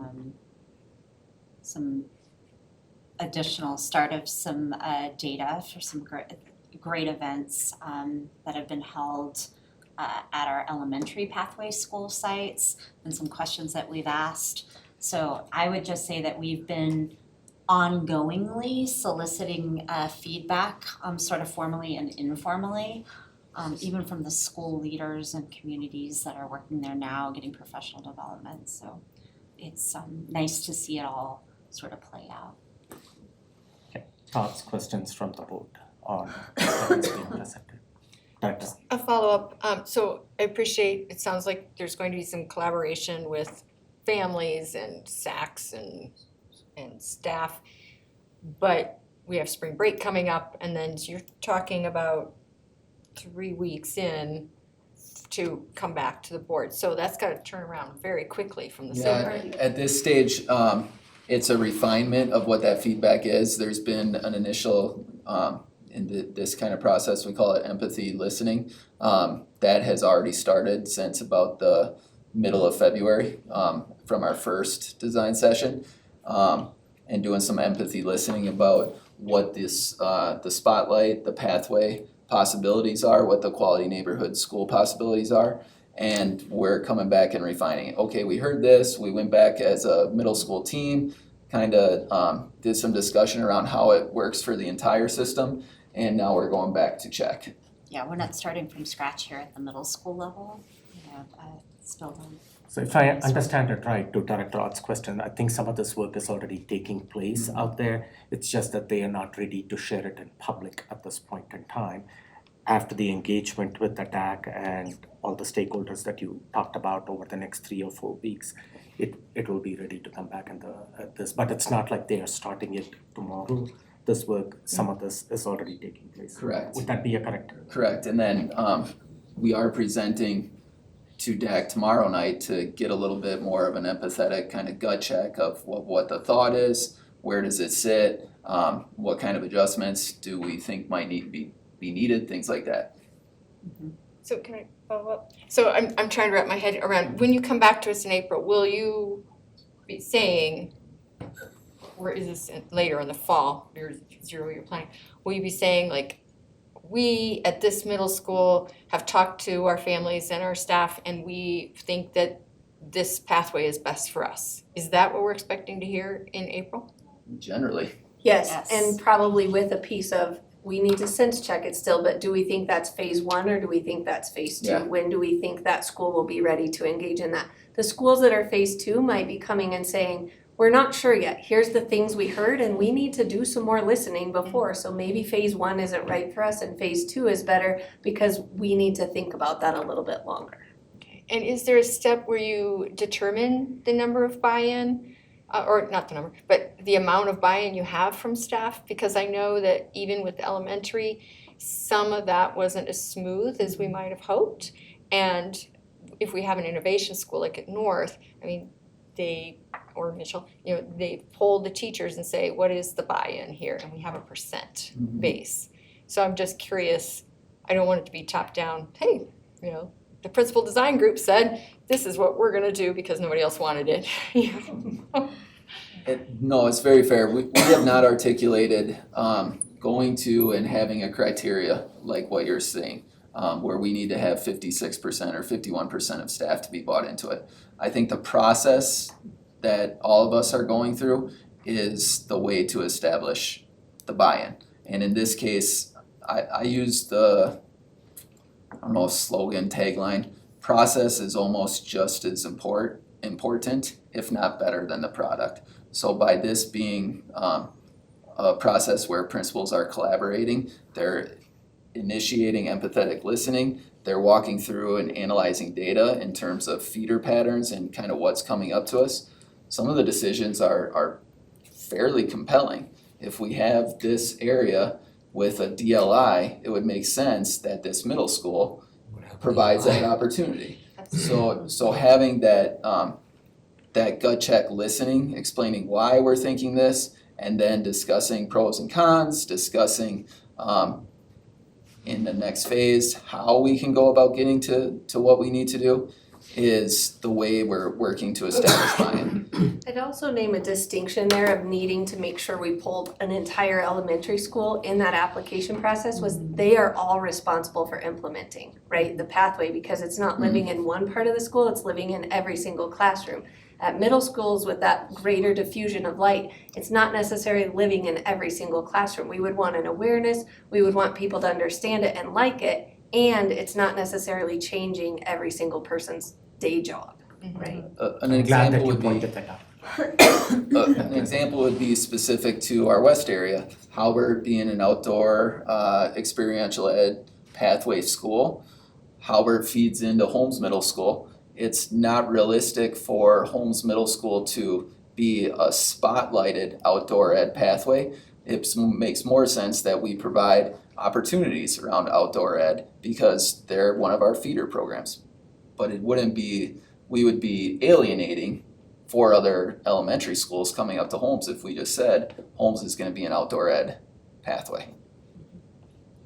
additional start of some data for some great events that have been held at our elementary pathway school sites and some questions that we've asked. So I would just say that we've been ongoingly soliciting feedback, sort of formally and informally, even from the school leaders and communities that are working there now, getting professional development. So it's nice to see it all sort of play out. Okay, thoughts, questions from the board on what's being presented? Just a follow-up, so I appreciate, it sounds like there's going to be some collaboration with families and SACs and staff. but we have spring break coming up, and then you're talking about 3 weeks in to come back to the board. So that's gotta turn around very quickly from the summer. Yeah, at this stage, it's a refinement of what that feedback is. There's been an initial, this kind of process, we call it empathy listening. That has already started since about the middle of February, from our first design session. And doing some empathy listening about what this, the spotlight, the pathway possibilities are, what the quality neighborhood school possibilities are. And we're coming back and refining it. Okay, we heard this, we went back as a middle school team, did some discussion around how it works for the entire system, and now we're going back to check. Yeah, we're not starting from scratch here at the middle school level, still. So if I understand it right, to Director Ott's question, I think some of this work is already taking place out there. It's just that they are not ready to share it in public at this point in time. After the engagement with the DAC and all the stakeholders that you talked about over the next 3 or 4 weeks, it will be ready to come back in this. But it's not like they are starting it tomorrow. This work, some of this is already taking place. Correct. Would that be a correct? Correct, and then we are presenting to DAC tomorrow night to get a little bit more of an empathetic kind of gut check of what the thought is, where does it sit, what kind of adjustments do we think might need be needed, things like that. So can I follow up? So I'm trying to wrap my head around, when you come back to us in April, will you be saying, or is this later in the fall, your 0-year planning, will you be saying like, we at this middle school have talked to our families and our staff, and we think that this pathway is best for us? Is that what we're expecting to hear in April? Generally, Yes, Yes. and probably with a piece of, we need to sense check it still, but do we think that's phase 1 or do we think that's phase 2? Yeah. When do we think that school will be ready to engage in that? The schools that are phase 2 might be coming and saying, we're not sure yet, here's the things we heard and we need to do some more listening before. So maybe phase 1 isn't right for us and phase 2 is better because we need to think about that a little bit longer. Okay. And is there a step where you determine the number of buy-in? Or not the number, but the amount of buy-in you have from staff? Because I know that even with elementary, some of that wasn't as smooth as we might have hoped. And if we have an innovation school like at North, I mean, or Mitchell, they poll the teachers and say, what is the buy-in here? And we have a percent base. So I'm just curious, I don't want it to be top down, hey, the principal design group said, this is what we're gonna do because nobody else wanted it. no, it's very fair. We have not articulated going to and having a criteria like what you're saying, where we need to have 56% or 51% of staff to be bought into it. I think the process that all of us are going through is the way to establish the buy-in. And in this case, I use the, slogan, tagline, process is almost just as important, if not better than the product. So by this being a process where principals are collaborating, they're initiating empathetic listening, they're walking through and analyzing data in terms of feeder patterns and kind of what's coming up to us. Some of the decisions are fairly compelling. If we have this area with a DLI, it would make sense that this middle school provides that opportunity. So having that gut check listening, explaining why we're thinking this, and then discussing pros and cons, discussing in the next phase how we can go about getting to what we need to do, is the way we're working to establish buy-in. I'd also name a distinction there of needing to make sure we pulled an entire elementary school in that application process was they are all responsible for implementing, right, the pathway, because it's not living in one part of the school, it's living in every single classroom. At middle schools with that greater diffusion of light, it's not necessarily living in every single classroom. We would want an awareness, we would want people to understand it and like it, and it's not necessarily changing every single person's day job, right? An Glad that example you would be pointed that out. an example would be specific to our West area. Halbert being an outdoor experiential ed pathway school, Halbert feeds into Holmes Middle School. It's not realistic for Holmes Middle School to be a spotlighted outdoor ed pathway, makes more sense that we provide opportunities around outdoor ed because they're one of our feeder programs. But it wouldn't be, we would be alienating 4 other elementary schools coming up to Holmes if we just said Holmes is gonna be an outdoor ed pathway.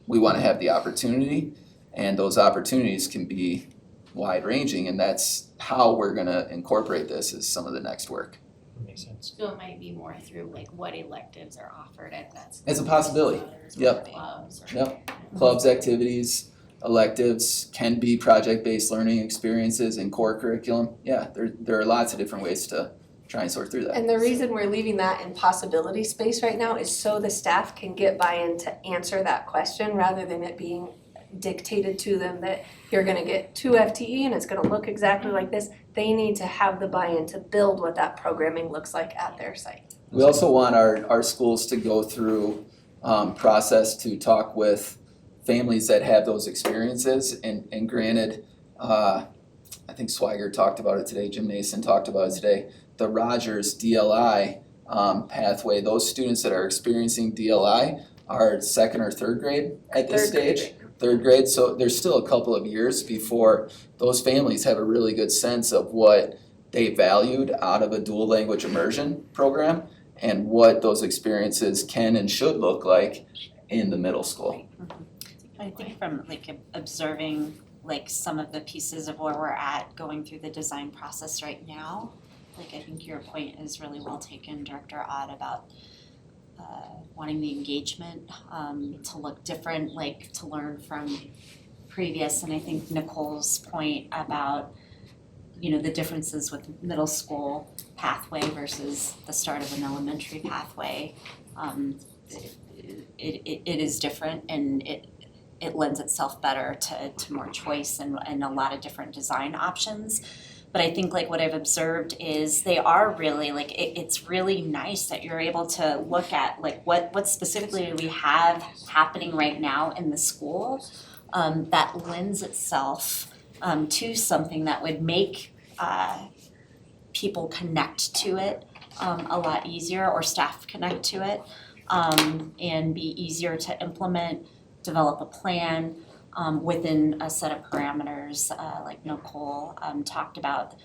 We wanna have the opportunity, and those opportunities can be wide ranging, and that's how we're gonna incorporate this as some of the next work. Makes sense. So it might be more through like what electives are offered at that school. It's a possibility. Others, Yep. or clubs or. Yep. Clubs, activities, electives can be project-based learning experiences and core curriculum. Yeah, there are lots of different ways to try and sort through that. And the reason we're leaving that in possibility space right now is so the staff can get buy-in to answer that question rather than it being dictated to them that you're gonna get 2 FTE and it's gonna look exactly like this. They need to have the buy-in to build what that programming looks like at their site. We also want our schools to go through process to talk with families that have those experiences, and granted, I think Swiger talked about it today, Jim Nason talked about it today, the Rogers DLI pathway, those students that are experiencing DLI are 2nd or 3rd grade at this stage. 3rd grade, so there's still a couple of years before those families have a really good sense of what they valued out of a dual language immersion program and what those experiences can and should look like in the middle school. I think from like observing like some of the pieces of where we're at going through the design process right now, like I think your point is really well taken, Director Ott, about wanting the engagement to look different, like to learn from previous, and I think Nicole's point about, you know, the differences with middle school pathway versus the start of an elementary pathway, it is different, and it lends itself better to more choice and a lot of different design options. But I think like what I've observed is they are really like, it's really nice that you're able to look at like what specifically do we have happening right now in the school that lends itself to something that would make people connect to it a lot easier, or staff connect to it, and be easier to implement, develop a plan within a set of parameters, like Nicole talked about,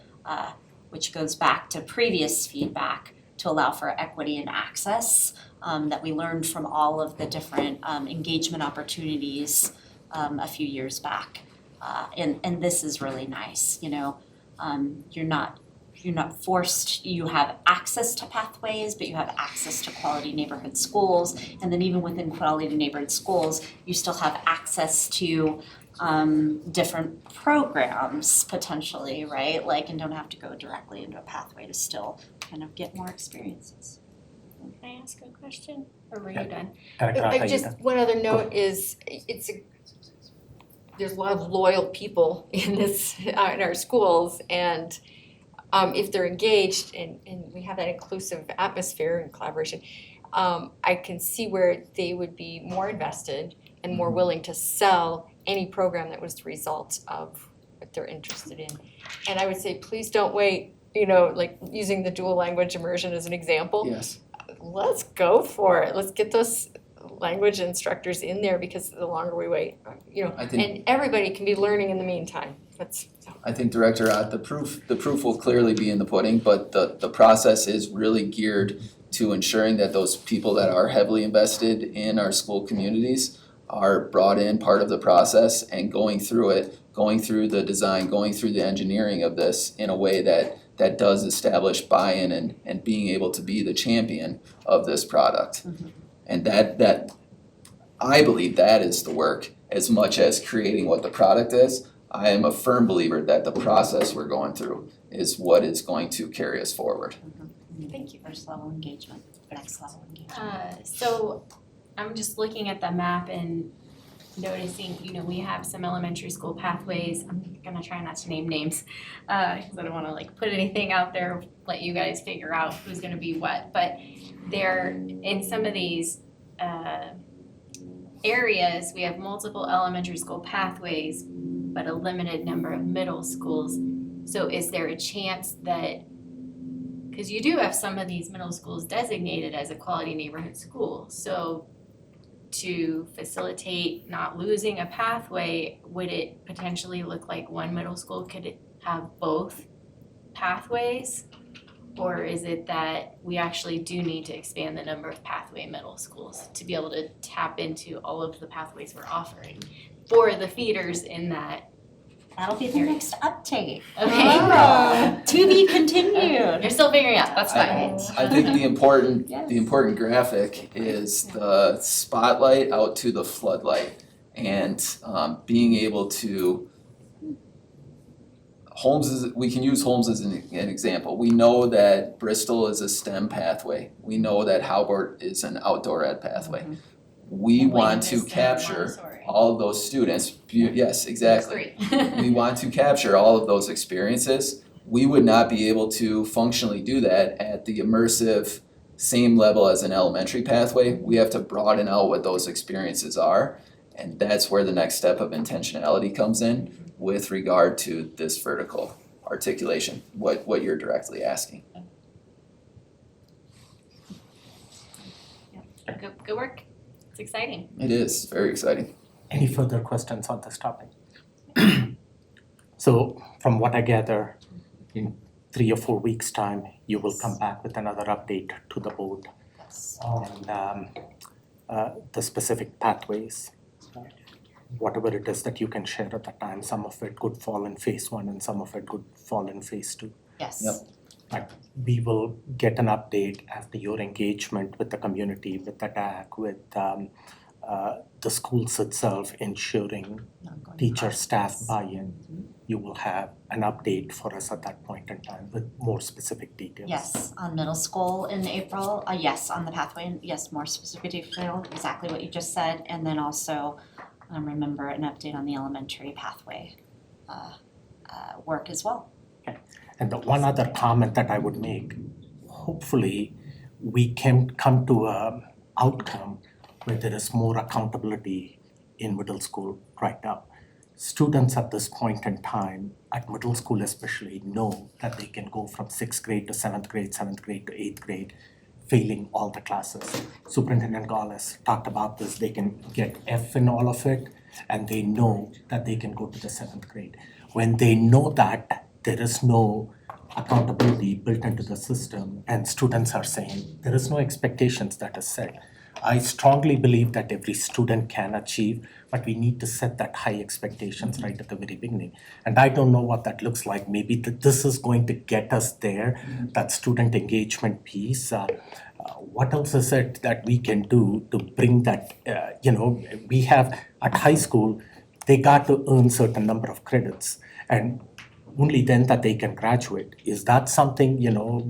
which goes back to previous feedback to allow for equity and access that we learned from all of the different engagement opportunities a few years back. And this is really nice, you know, you're not forced, you have access to pathways, but you have access to quality neighborhood schools. And then even within quality neighborhood schools, you still have access to different programs potentially, right? Like, and don't have to go directly into a pathway to still kind of get more experiences. Can I ask a question, or were you done? Just one other note is, there's a lot of loyal people in this, in our schools, and if they're engaged and we have that inclusive atmosphere and collaboration, I can see where they would be more invested and more willing to sell any program that was the result of what they're interested in. And I would say, please don't wait, you know, like using the dual language immersion as an example. Yes. Let's go for it. Let's get those language instructors in there, because the longer we wait, you know, and everybody can be learning in the meantime. I think Director Ott, the proof will clearly be in the pudding, but the process is really geared to ensuring that those people that are heavily invested in our school communities are brought in part of the process and going through it, going through the design, going through the engineering of this in a way that does establish buy-in and being able to be the champion of this product. Mm-hmm. And that I believe that is the work as much as creating what the product is. I am a firm believer that the process we're going through is what is going to carry us forward. Thank you. First level engagement, next level engagement. So I'm just looking at the map and noticing, you know, we have some elementary school pathways. I'm gonna try not to name names, because I don't wanna like put anything out there, let you guys figure out who's gonna be what. But there, in some of these areas, we have multiple elementary school pathways, but a limited number of middle schools. So is there a chance that, Cause you do have some of these middle schools designated as a quality neighborhood school, so to facilitate not losing a pathway, would it potentially look like one middle school could have both pathways? Or is it that we actually do need to expand the number of pathway middle schools to be able to tap into all of the pathways we're offering for the feeders in that? That'll be the next update. Okay. To be continued. You're still figuring out, that's fine. I think the important Yes. graphic is the spotlight out to the floodlight, and being able to we can use Holmes as an example. We know that Bristol is a STEM pathway. We know that Howard is an outdoor ed pathway. We And want to William is capture Montessori. all of those students. Yes, exactly. Great. We want to capture all of those experiences. We would not be able to functionally do that at the immersive same level as an elementary pathway. We have to broaden out what those experiences are, and that's where the next step of intentionality comes in with regard to this vertical articulation, what you're directly asking. Good work. It's exciting. It is very exciting. Any further questions on this topic? So from what I gather, in 3 or 4 weeks' time, you will come back with another update to the board on the specific pathways. Whatever it is that you can share at that time, some of it could fall in phase 1 and some of it could fall in phase 2. Yes. Yep. But we will get an update after your engagement with the community, with the DAC, with the schools itself, ensuring teacher staff buy-in. You will have an update for us at that point in time with more specific details. Yes, on middle school in April, yes, on the pathway, yes, more specific detail, exactly what you just said, and then also remember an update on the elementary pathway work as well. And the one other comment that I would make, hopefully we can come to a outcome where there is more accountability in middle school right now. Students at this point in time, at middle school especially, know that they can go from 6th grade to 7th grade, 7th grade to 8th grade, failing all the classes. Superintendent Gaulis talked about this, they can get F in all of it, and they know that they can go to the 7th grade. When they know that, there is no accountability built into the system, and students are saying there is no expectations that is set. I strongly believe that every student can achieve, but we need to set that high expectations right at the very beginning. And I don't know what that looks like. Maybe this is going to get us there, that student engagement piece. What else is it that we can do to bring that, we have at high school, they got to earn certain number of credits, and only then that they can graduate. Is that something,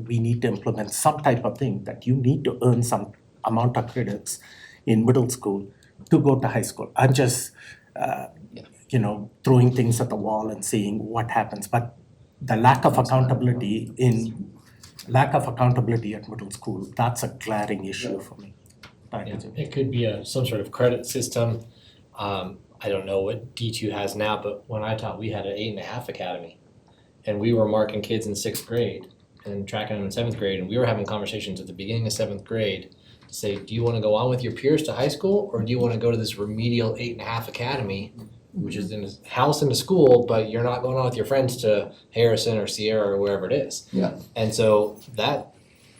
we need to implement some type of thing that you need to earn some amount of credits in middle school to go to high school? I'm just, throwing things at the wall and seeing what happens. But the lack of accountability at middle school, that's a glaring issue for me. Yeah, it could be some sort of credit system. I don't know what D2 has now, but when I taught, we had an 8.5 academy. And we were marking kids in 6th grade and tracking them in 7th grade. And we were having conversations at the beginning of 7th grade to say, do you want to go on with your peers to high school, or do you want to go to this remedial 8.5 academy, which is in a house in a school, but you're not going on with your friends to Harrison or Sierra or wherever it is. Yeah. And so that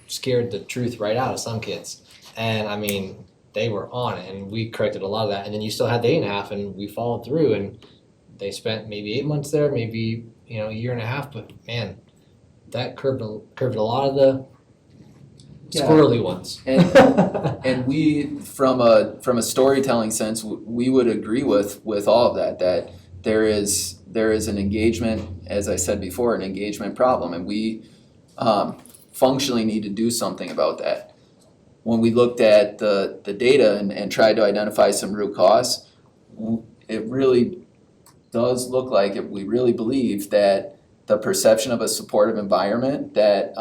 scared the truth right out of some kids. And I mean, they were on it, and we corrected a lot of that. And then you still had the 8.5, and we followed through, and they spent maybe 8 months there, maybe a year and a half. But man, that curved a lot of the squirrely ones. And we, from a storytelling sense, we would agree with all of that there is an engagement, as I said before, an engagement problem, and we functionally need to do something about that. When we looked at the data and tried to identify some root cause, it really does look like we really believe that the perception of a supportive environment, that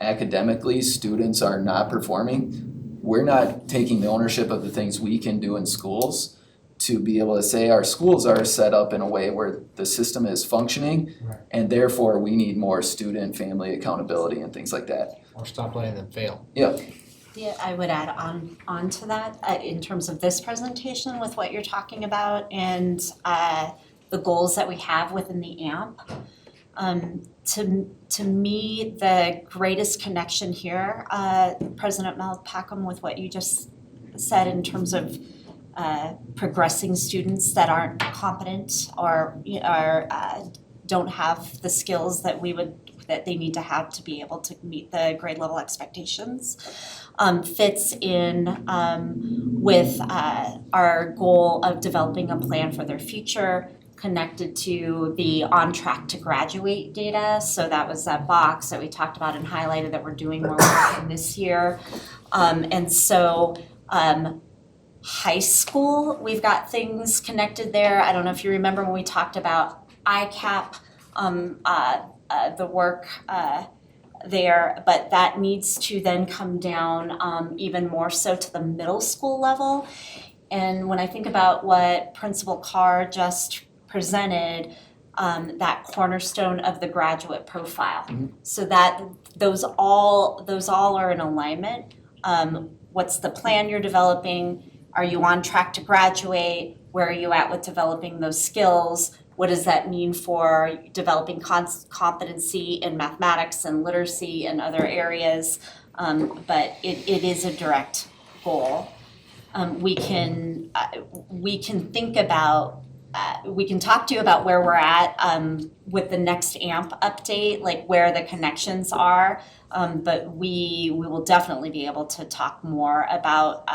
academically students are not performing, we're not taking the ownership of the things we can do in schools to be able to say our schools are set up in a way where the system is functioning, Right. and therefore we need more student family accountability and things like that. Or stop letting them fail. Yeah, I would add on to that, in terms of this presentation with what you're talking about and the goals that we have within the AMP. To me, the greatest connection here, President Mel Packham, with what you just said in terms of progressing students that aren't competent or don't have the skills that they need to have to be able to meet the grade level expectations, fits in with our goal of developing a plan for their future, connected to the on track to graduate data. So that was that box that we talked about and highlighted that we're doing more work in this year. And so high school, we've got things connected there. I don't know if you remember when we talked about ICAP, the work there, but that needs to then come down even more so to the middle school level. And when I think about what Principal Carr just presented, that cornerstone of the graduate profile. So that those all are in alignment. What's the plan you're developing? Are you on track to graduate? Where are you at with developing those skills? What does that mean for developing competency in mathematics and literacy and other areas? But it is a direct goal. We can think about, we can talk to you about where we're at with the next AMP update, like where the connections are. But we will definitely be able to talk more about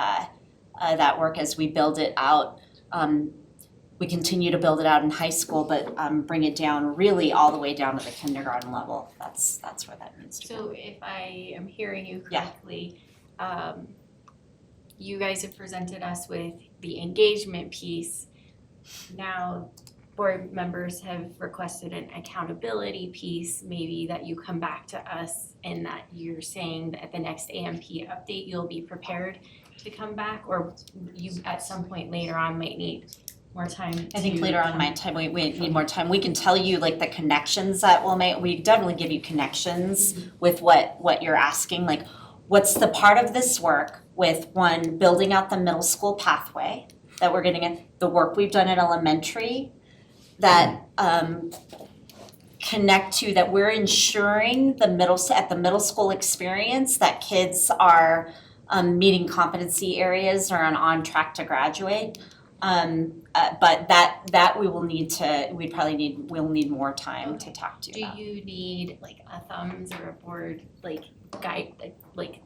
that work as we build it out. We continue to build it out in high school, but bring it down really all the way down to the kindergarten level. That's where that needs to go. So if I am hearing you Yeah. correctly, you guys have presented us with the engagement piece. Now, board members have requested an accountability piece, maybe that you come back to us and that you're saying that at the next AMP update, you'll be prepared to come back, or you at some point later on might need more time to. I think later on my time, we need more time. We can tell you like the connections that we'll make. We definitely give you connections with what you're asking, like what's the part of this work with one, building out the middle school pathway that we're getting in, the work we've done at elementary that connect to that we're ensuring at the middle school experience that kids are meeting competency areas or on track to graduate. But that we'll need more time to talk to you about. Do you need like a thumbs or a board like guide, like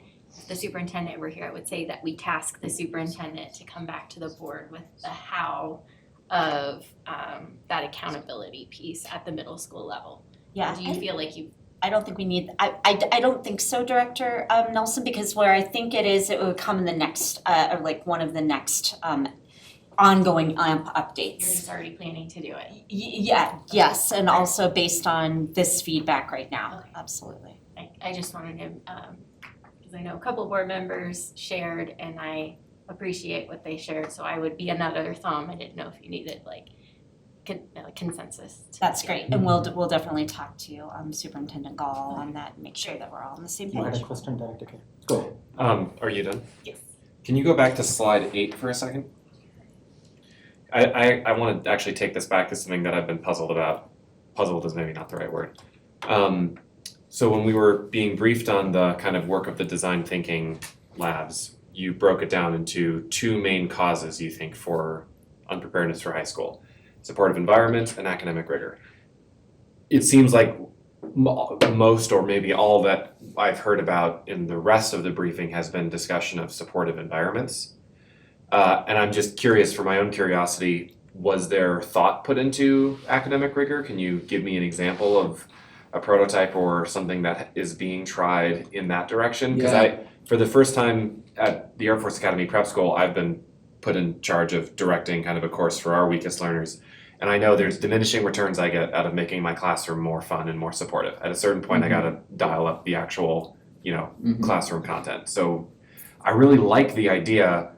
the superintendent were here, I would say that we task the superintendent to come back to the board with the how of that accountability piece at the middle school level? Yeah. Or do you feel like I don't think we need, I don't think so, Director Nelson, because where I think it would come in the next, or like one of the next ongoing AMP updates. you're just already planning to do it? Yes, and also based on this feedback right now, Okay. absolutely. I just wanted to, because I know a couple board members shared and I appreciate what they shared, so I would be another thumb. I didn't know if you needed like consensus. That's great, and we'll definitely talk to you, Superintendent Gall, on that, and make sure that we're all on the same You had page. a question, Director K. Go ahead. Are you done? Yes. Can you go back to slide 8 for a second? I want to actually take this back to something that I've been puzzled about. Puzzled is maybe not the right word. So when we were being briefed on the kind of work of the design thinking labs, you broke it down into 2 main causes you think for unpreparedness for high school: supportive environment and academic rigor. It seems like most or maybe all that I've heard about in the rest of the briefing has been discussion of supportive environments. And I'm just curious, for my own curiosity, was there thought put into academic rigor? Can you give me an example of a prototype or something that is being tried in that direction? Because for the first time at the Air Force Academy Prep School, I've been put in charge of directing kind of a course for our weakest learners. And I know there's diminishing returns I get out of making my classroom more fun and more supportive. At a certain point, I gotta dial up the actual, classroom content. So I really like the idea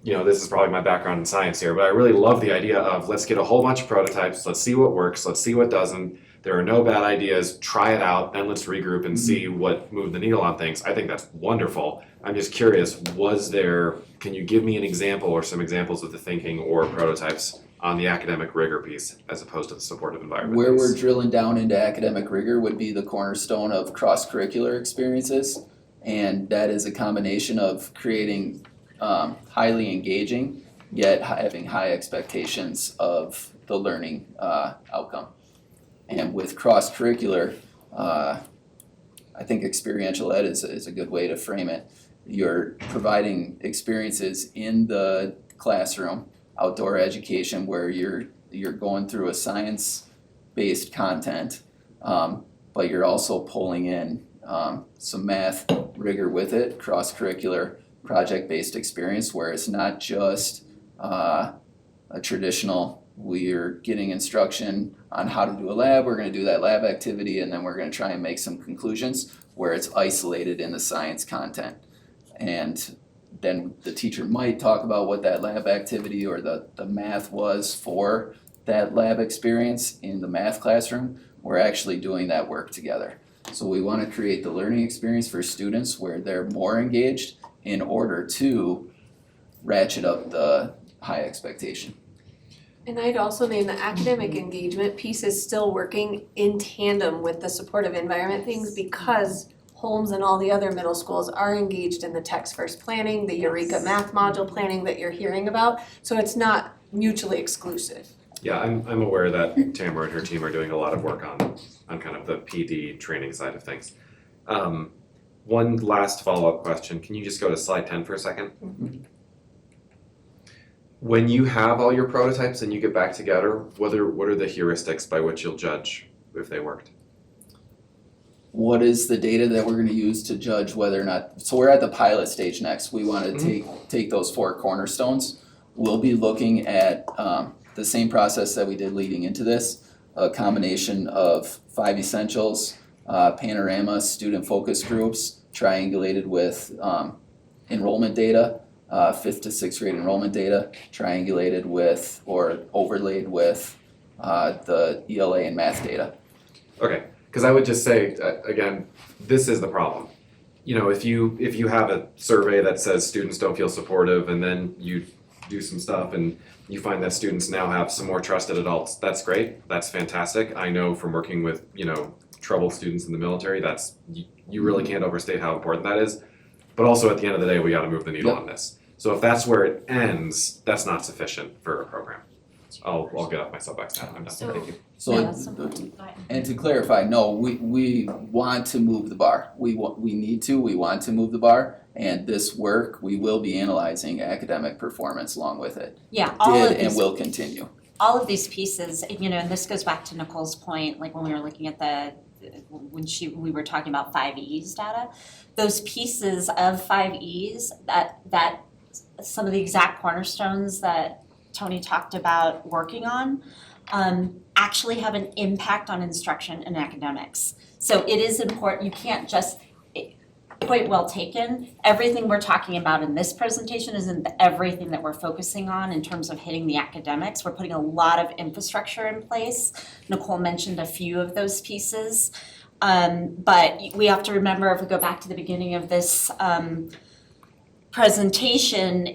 this is probably my background in science here, but I really love the idea of let's get a whole bunch of prototypes, let's see what works, let's see what doesn't. There are no bad ideas, try it out, and let's regroup and see what moved the needle on things. I think that's wonderful. I'm just curious, can you give me an example or some examples of the thinking or prototypes on the academic rigor piece as opposed to the supportive environment Where piece? we're drilling down into academic rigor would be the cornerstone of cross-curricular experiences. And that is a combination of creating highly engaging, yet having high expectations of the learning outcome. And with cross-curricular, I think experiential ed is a good way to frame it. You're providing experiences in the classroom, outdoor education, where you're going through a science-based content, but you're also pulling in some math rigor with it, cross-curricular, project-based experience, where it's not just a traditional, we're getting instruction on how to do a lab, we're gonna do that lab activity, and then we're gonna try and make some conclusions, where it's isolated in the science content. And then the teacher might talk about what that lab activity or the math was for that lab experience in the math classroom. We're actually doing that work together. So we wanna create the learning experience for students where they're more engaged in order to ratchet up the high expectation. And I'd also name the academic engagement piece is still working in tandem with the supportive environment things, because Holmes and all the other middle schools are engaged in the text first planning, the Eureka math module planning that you're hearing about. So it's not mutually exclusive. Yeah, I'm aware that Tamara and her team are doing a lot of work on kind of the PD training side of things. One last follow-up question. Can you just go to slide 10 for a second? When you have all your prototypes and you get back together, what are the heuristics by which you'll judge if they worked? What is the data that we're gonna use to judge whether or not, so we're at the pilot stage next. We wanna take those 4 cornerstones. We'll be looking at the same process that we did leading into this, a combination of 5 essentials, panorama, student focus groups, triangulated with enrollment data, 5th to 6th grade enrollment data, triangulated with or overlaid with the ELA and math data. Okay, because I would just say, again, this is the problem. If you have a survey that says students don't feel supportive, and then you do some stuff and you find that students now have some more trusted adults, that's great, that's fantastic. I know from working with, troubled students in the military, you really can't overstate how important that is. But also at the end of the day, we gotta move the needle on this. So if that's where it ends, that's not sufficient for a program. I'll get off my soapbox now, I'm done, So- thank you. So, Yeah, that's important. Go ahead. and to clarify, no, we want to move the bar. We want to move the bar. And this work, we will be analyzing academic performance along with it. Yeah, all of Did and these, will continue. all of these pieces, and this goes back to Nicole's point, like when we were looking at we were talking about 5Es data, those pieces of 5Es that some of the exact cornerstones that Tony talked about working on actually have an impact on instruction and academics. So it is important, you can't just, point well taken, everything we're talking about in this presentation isn't everything that we're focusing on in terms of hitting the academics. We're putting a lot of infrastructure in place. Nicole mentioned a few of those pieces. But we have to remember, if we go back to the beginning of this presentation,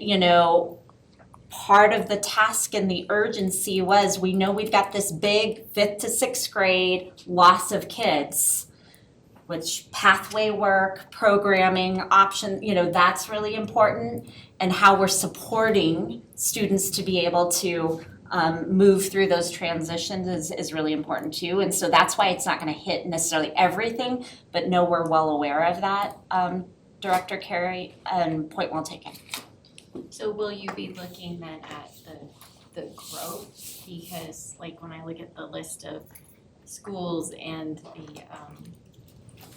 part of the task and the urgency was, we know we've got this big 5th to 6th grade loss of kids, which pathway work, programming, option, that's really important, and how we're supporting students to be able to move through those transitions is really important too. And so that's why it's not gonna hit necessarily everything, but no, we're well aware of that, Director Carey, and point well taken. So will you be looking then at the growth? Because like when I look at the list of schools and the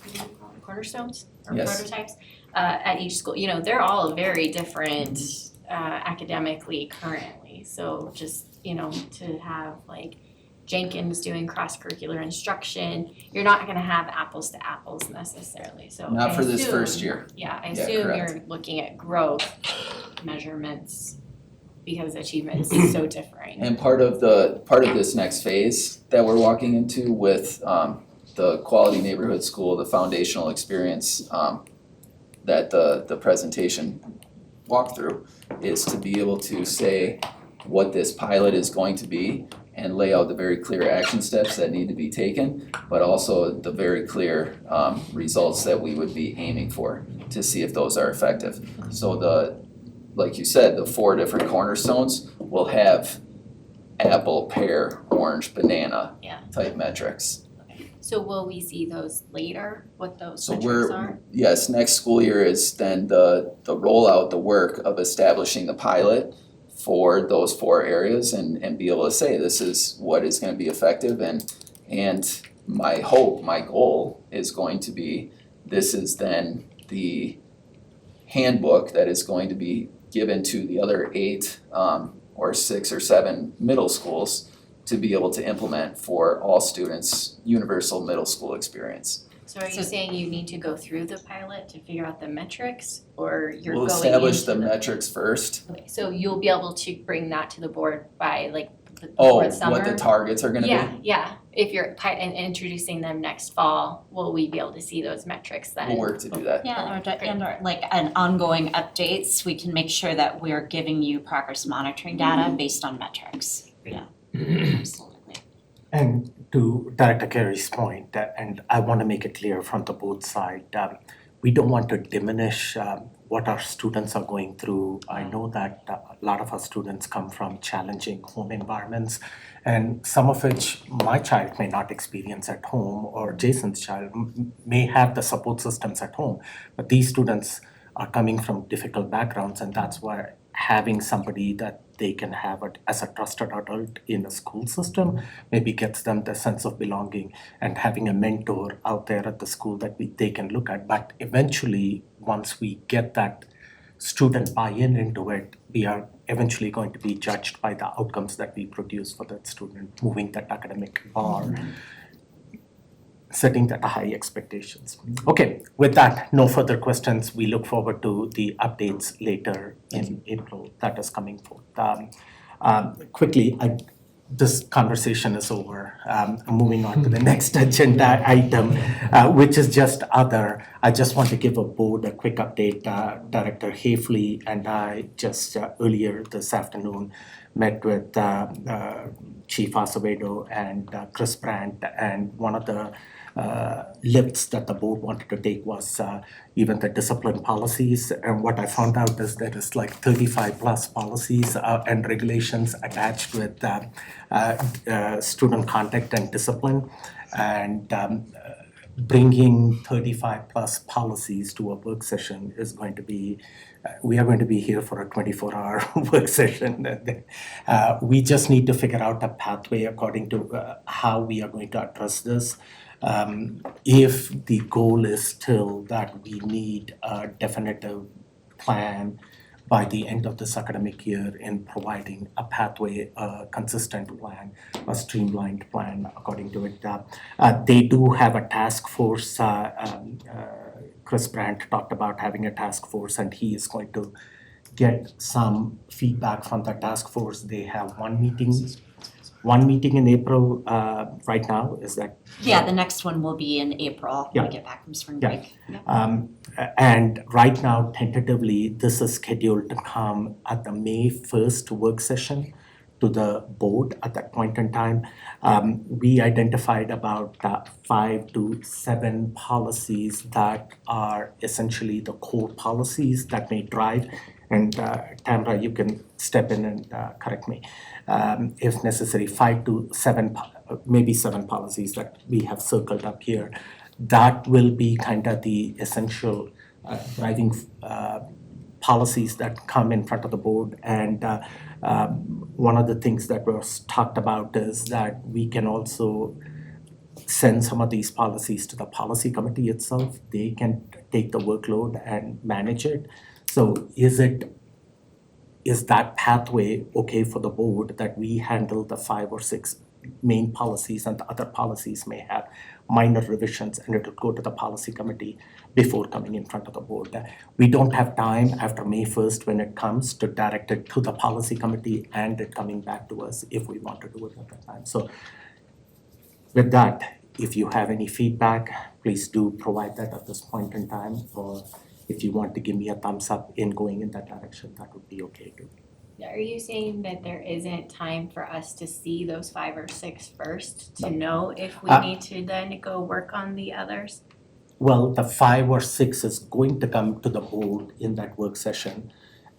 what do you call them, cornerstones or Yes. prototypes at each school, they're all very different academically currently. So just, to have like Jenkins doing cross-curricular instruction, you're not gonna have apples to apples necessarily, so Not I for this assume- first year. Yeah, I Yeah, assume correct. you're looking at growth measurements because achievement is so differing. And part of this next phase that we're walking into with the quality neighborhood school, the foundational experience that the presentation walked through is to be able to say what this pilot is going to be and lay out the very clear action steps that need to be taken, but also the very clear results that we would be aiming for to see if those are effective. So like you said, the 4 different cornerstones will have apple, pear, orange, banana Yeah. type metrics. So will we see those later, what those So metrics are? yes, next school year is then the rollout, the work of establishing the pilot for those 4 areas and be able to say this is what is gonna be effective and my hope, my goal is going to be, this is then the handbook that is going to be given to the other 8 or 6 or 7 middle schools to be able to implement for all students, universal middle school experience. So are you So- saying you need to go through the pilot to figure out the metrics, or you're We'll going establish into the metrics first. Okay, so you'll be able to bring that to the board by like before summer? What the targets are gonna be? Yeah, if you're and introducing them next fall, will we be able to see those metrics then? We'll work to do that. Yeah, or like an ongoing updates, we can make sure that we're giving you progress monitoring data based on metrics. Yeah, absolutely. And to Director Carey's point, and I want to make it clear from the both side, we don't want to diminish what our students are going through. I know that a lot of our students come from challenging home environments, and some of which my child may not experience at home, or Jason's child may have the support systems at home. But these students are coming from difficult backgrounds, and that's why having somebody that they can have as a trusted adult in a school system maybe gets them the sense of belonging, and having a mentor out there at the school that they can look at. But eventually, once we get that student buy-in into it, we are eventually going to be judged by the outcomes that we produce for that student, moving that academic bar, setting that high expectations. Okay, with that, no further questions. We look forward to the updates later in April that is coming forth. Quickly, this conversation is over. Moving on to the next agenda item, which is just other. I just want to give a board a quick update. Director Hafley and I just earlier this afternoon met with Chief Acevedo and Chris Brandt, and one of the lifts that the board wanted to take was even the discipline policies. And what I found out is there is like 35 plus policies and regulations attached with student conduct and discipline. And bringing 35 plus policies to a work session is going to be, we are going to be here for a 24-hour work session. We just need to figure out a pathway according to how we are going to address this. If the goal is still that we need a definitive plan by the end of this academic year in providing a pathway, a consistent plan, a streamlined plan according to it. They do have a task force. Chris Brandt talked about having a task force, and he is going to get some feedback from the task force. They have one meeting in April right now, is that? Yeah, the next one will be in April when we Yeah. get back from spring Yeah. break. Yep. And right now, tentatively, this is scheduled to come at the May 1st work session to the board at that point in time. We identified about 5 to 7 policies that are essentially the core policies that may drive. And Tamara, you can step in and correct me if necessary. 5 to 7, maybe 7 policies that we have circled up here. That will be kind of the essential driving policies that come in front of the board. And one of the things that was talked about is that we can also send some of these policies to the policy committee itself. They can take the workload and manage it. So is that pathway okay for the board that we handle the 5 or 6 main policies, and the other policies may have minor revisions, and it would go to the policy committee before coming in front of the board. We don't have time after May 1st when it comes to direct it to the policy committee and it coming back to us if we want to do it at that time. So with that, if you have any feedback, please do provide that at this point in time, or if you want to give me a thumbs up in going in that direction, that would be okay too. Are you saying that there isn't time for us to see those 5 or 6 first to know if we need to then go work on the others? Well, the 5 or 6 is going to come to the board in that work session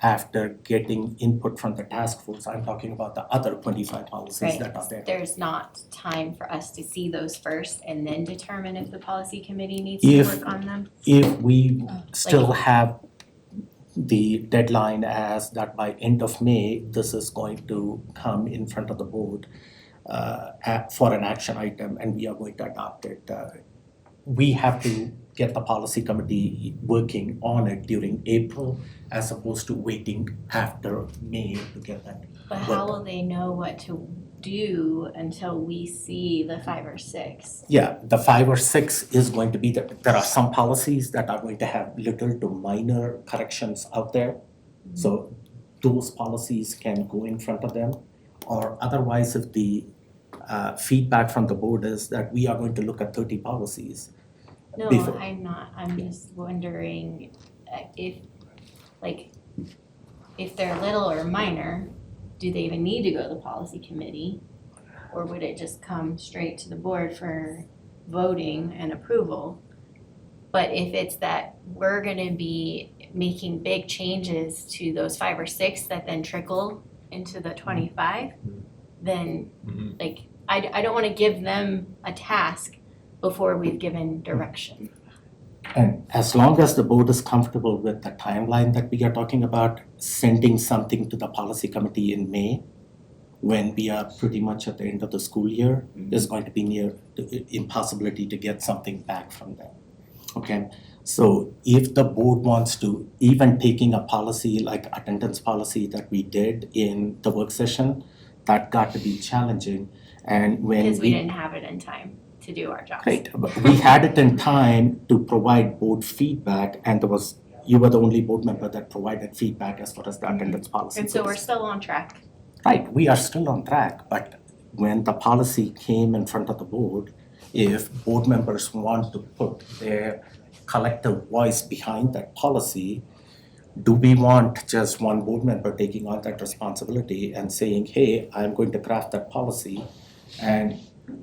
after getting input from the task force. I'm talking about the other 25 policies that are there. There's not time for us to see those first and then determine if the policy committee needs If- to work on them? If we still have the deadline as that by end of May, this is going to come in front of the board for an action item and we are going to adopt it. We have to get the policy committee working on it during April as opposed to waiting after May to get that. But how will they know what to do until we see the 5 or 6? Yeah, the 5 or 6 is going to be, there are some policies that are going to have little to minor corrections out there. So those policies can go in front of them, or otherwise if the feedback from the board is that we are going to look at 30 policies. No, Before. I'm not. I'm just wondering if they're little or minor, do they even need to go to the policy committee? Or would it just come straight to the board for voting and approval? But if it's that we're gonna be making big changes to those 5 or 6 that then trickle into the 25, then I don't wanna give them a task before we've given direction. And as long as the board is comfortable with the timeline that we are talking about, sending something to the policy committee in May, when we are pretty much at the end of the school year, is going to be near the impossibility to get something back from them. Okay, so if the board wants to, even taking a policy like attendance policy that we did in the work session, that got to be challenging. And when Because we didn't have it in time to do our jobs. Great, but we had it in time to provide board feedback, and you were the only board member that provided feedback as far as the attendance policy And so we're goes. still on track. Right, we are still on track, but when the policy came in front of the board, if board members want to put their collective voice behind that policy, do we want just one board member taking on that responsibility and saying, hey, I'm going to craft that policy,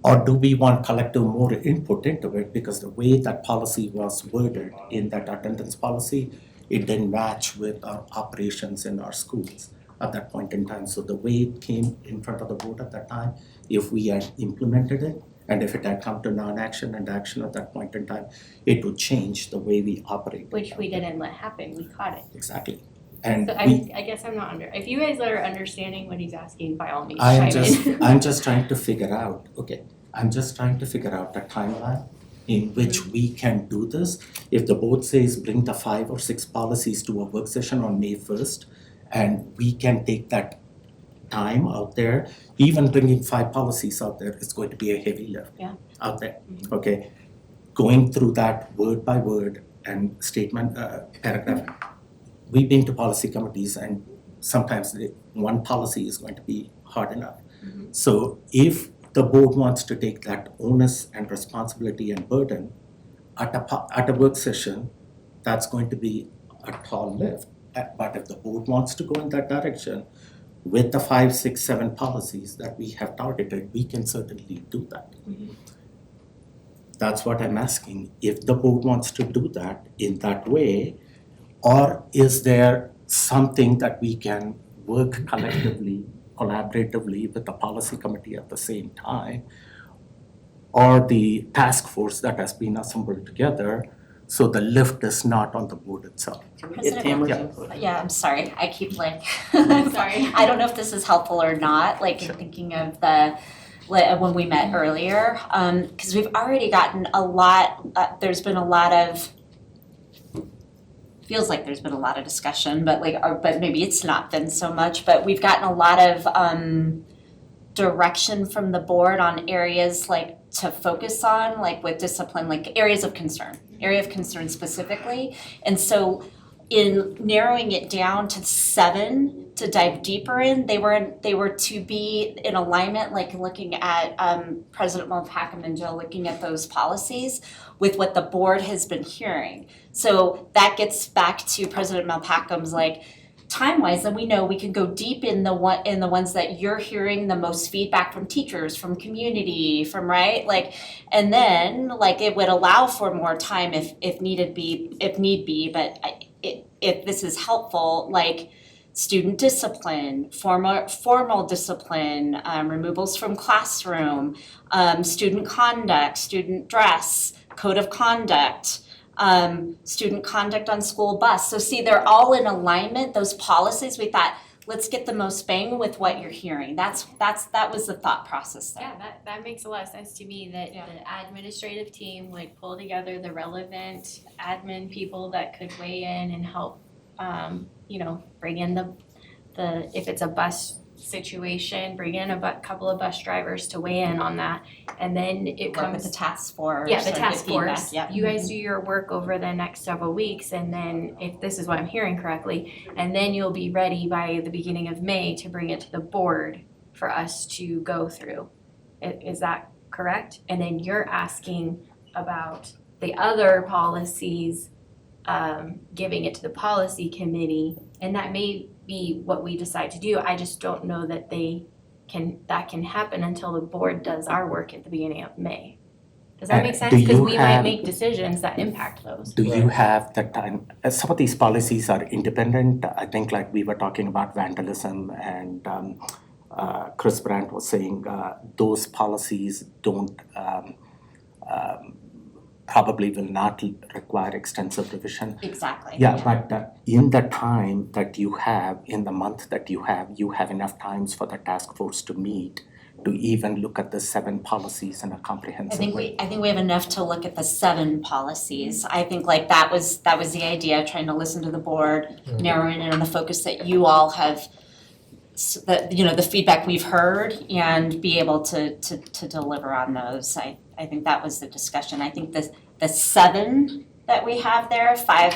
or do we want collective more input into it? Because the way that policy was worded in that attendance policy, it didn't match with our operations in our schools at that point in time. So the way it came in front of the board at that time, if we had implemented it, and if it had come to non-action and action at that point in time, it would change the way we operate. Which we didn't let happen, we caught it. Exactly. And So I guess I'm not if you guys are understanding what he's asking, by all means, I'm chime in. I'm just trying to figure out the timeline in which we can do this. If the board says bring the 5 or 6 policies to a work session on May 1st, and we can take that time out there, even bringing 5 policies out there is going to be a heavy lift out there, okay? Going through that word by word and statement, paragraph. We've been to policy committees and sometimes one policy is going to be hard enough. So if the board wants to take that onus and responsibility and burden at a work session, that's going to be a tall lift. But if the board wants to go in that direction with the 5, 6, 7 policies that we have targeted, we can certainly do that. That's what I'm asking. If the board wants to do that in that way, or is there something that we can work collectively, collaboratively with the policy committee at the same time, or the task force that has been assembled together, so the lift is not on the board itself? Can we get Tamara's Yeah. input? Yeah, I'm sorry, I keep Sorry. I don't know if this is helpful or not, like in thinking of when we met earlier, cause we've already gotten a lot, feels like there's been a lot of discussion, but maybe it's not been so much, but we've gotten a lot of direction from the board on areas like to focus on, like with discipline, like area of concern specifically. And so in narrowing it down to 7 to dive deeper in, they were to be in alignment, like looking at President Mulpacum and Jill looking at those policies with what the board has been hearing. So that gets back to President Mulpacum's like time-wise, and we know we can go deep in the ones that you're hearing the most feedback from teachers, from community, from right, like, and then like it would allow for more time if need be, but if this is helpful, like student discipline, formal discipline, removals from classroom, student conduct, student dress, code of conduct, student conduct on school bus. So see, they're all in alignment, those policies. We thought, let's get the most bang with what you're hearing. That was the thought process there. Yeah, that makes a lot of sense to me, that the administrative team would pull together the relevant admin people that could weigh in and help, bring in the if it's a bus situation, bring in a couple of bus drivers to weigh in on that, and then it Work with comes. the task force. Yeah, the or task feedback, force, yep. you guys do your work over the next several weeks, and then if this is what I'm hearing correctly, and then you'll be ready by the beginning of May to bring it to the board for us to go through. Is that correct? And then you're asking about the other policies, giving it to the policy committee, and that may be what we decide to do. I just don't know that that can happen until the board does our work at the beginning of May. Does that make sense? do Because you we might have- make decisions that impact those. Do you have the time? Some of these policies are independent. I think like we were talking about vandalism, and Chris Brandt was saying those policies don't probably will not require extensive revision. Exactly. Yeah, but in the time that you have, in the month that you have enough times for the task force to meet to even look at the 7 policies in a comprehensive way. I think we have enough to look at the 7 policies. I think like that was the idea, trying to listen to the board, narrowing in on the focus that you all have, the feedback we've heard, and be able to deliver on those. I think that was the discussion. I think the 7 that we have there, 5,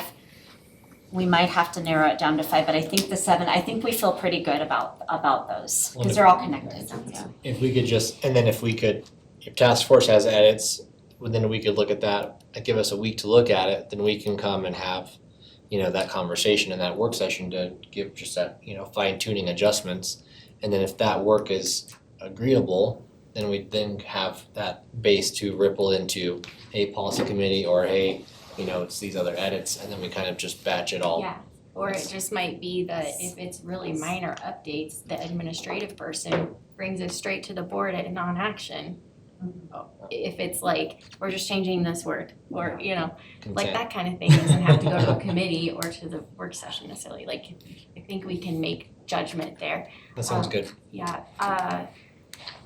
we might have to narrow it down to 5, but I think the 7, I think we feel pretty good about those, because they're all connected. If we could if task force has edits, then we could look at that, give us a week to look at it, then we can come and have, that conversation in that work session to give just that, fine tuning adjustments. And then if that work is agreeable, then we then have that base to ripple into, hey, policy committee, or hey, it's these other edits, and then we kind of just batch it all. Yeah, or it just might be that if it's really minor updates, the administrative person brings it straight to the board at non-action. If it's like, we're just changing this word, or, like Consent. that kind of thing doesn't have to go to a committee or to the work session necessarily. Like, I think we can make judgment there. That sounds good. Yeah, I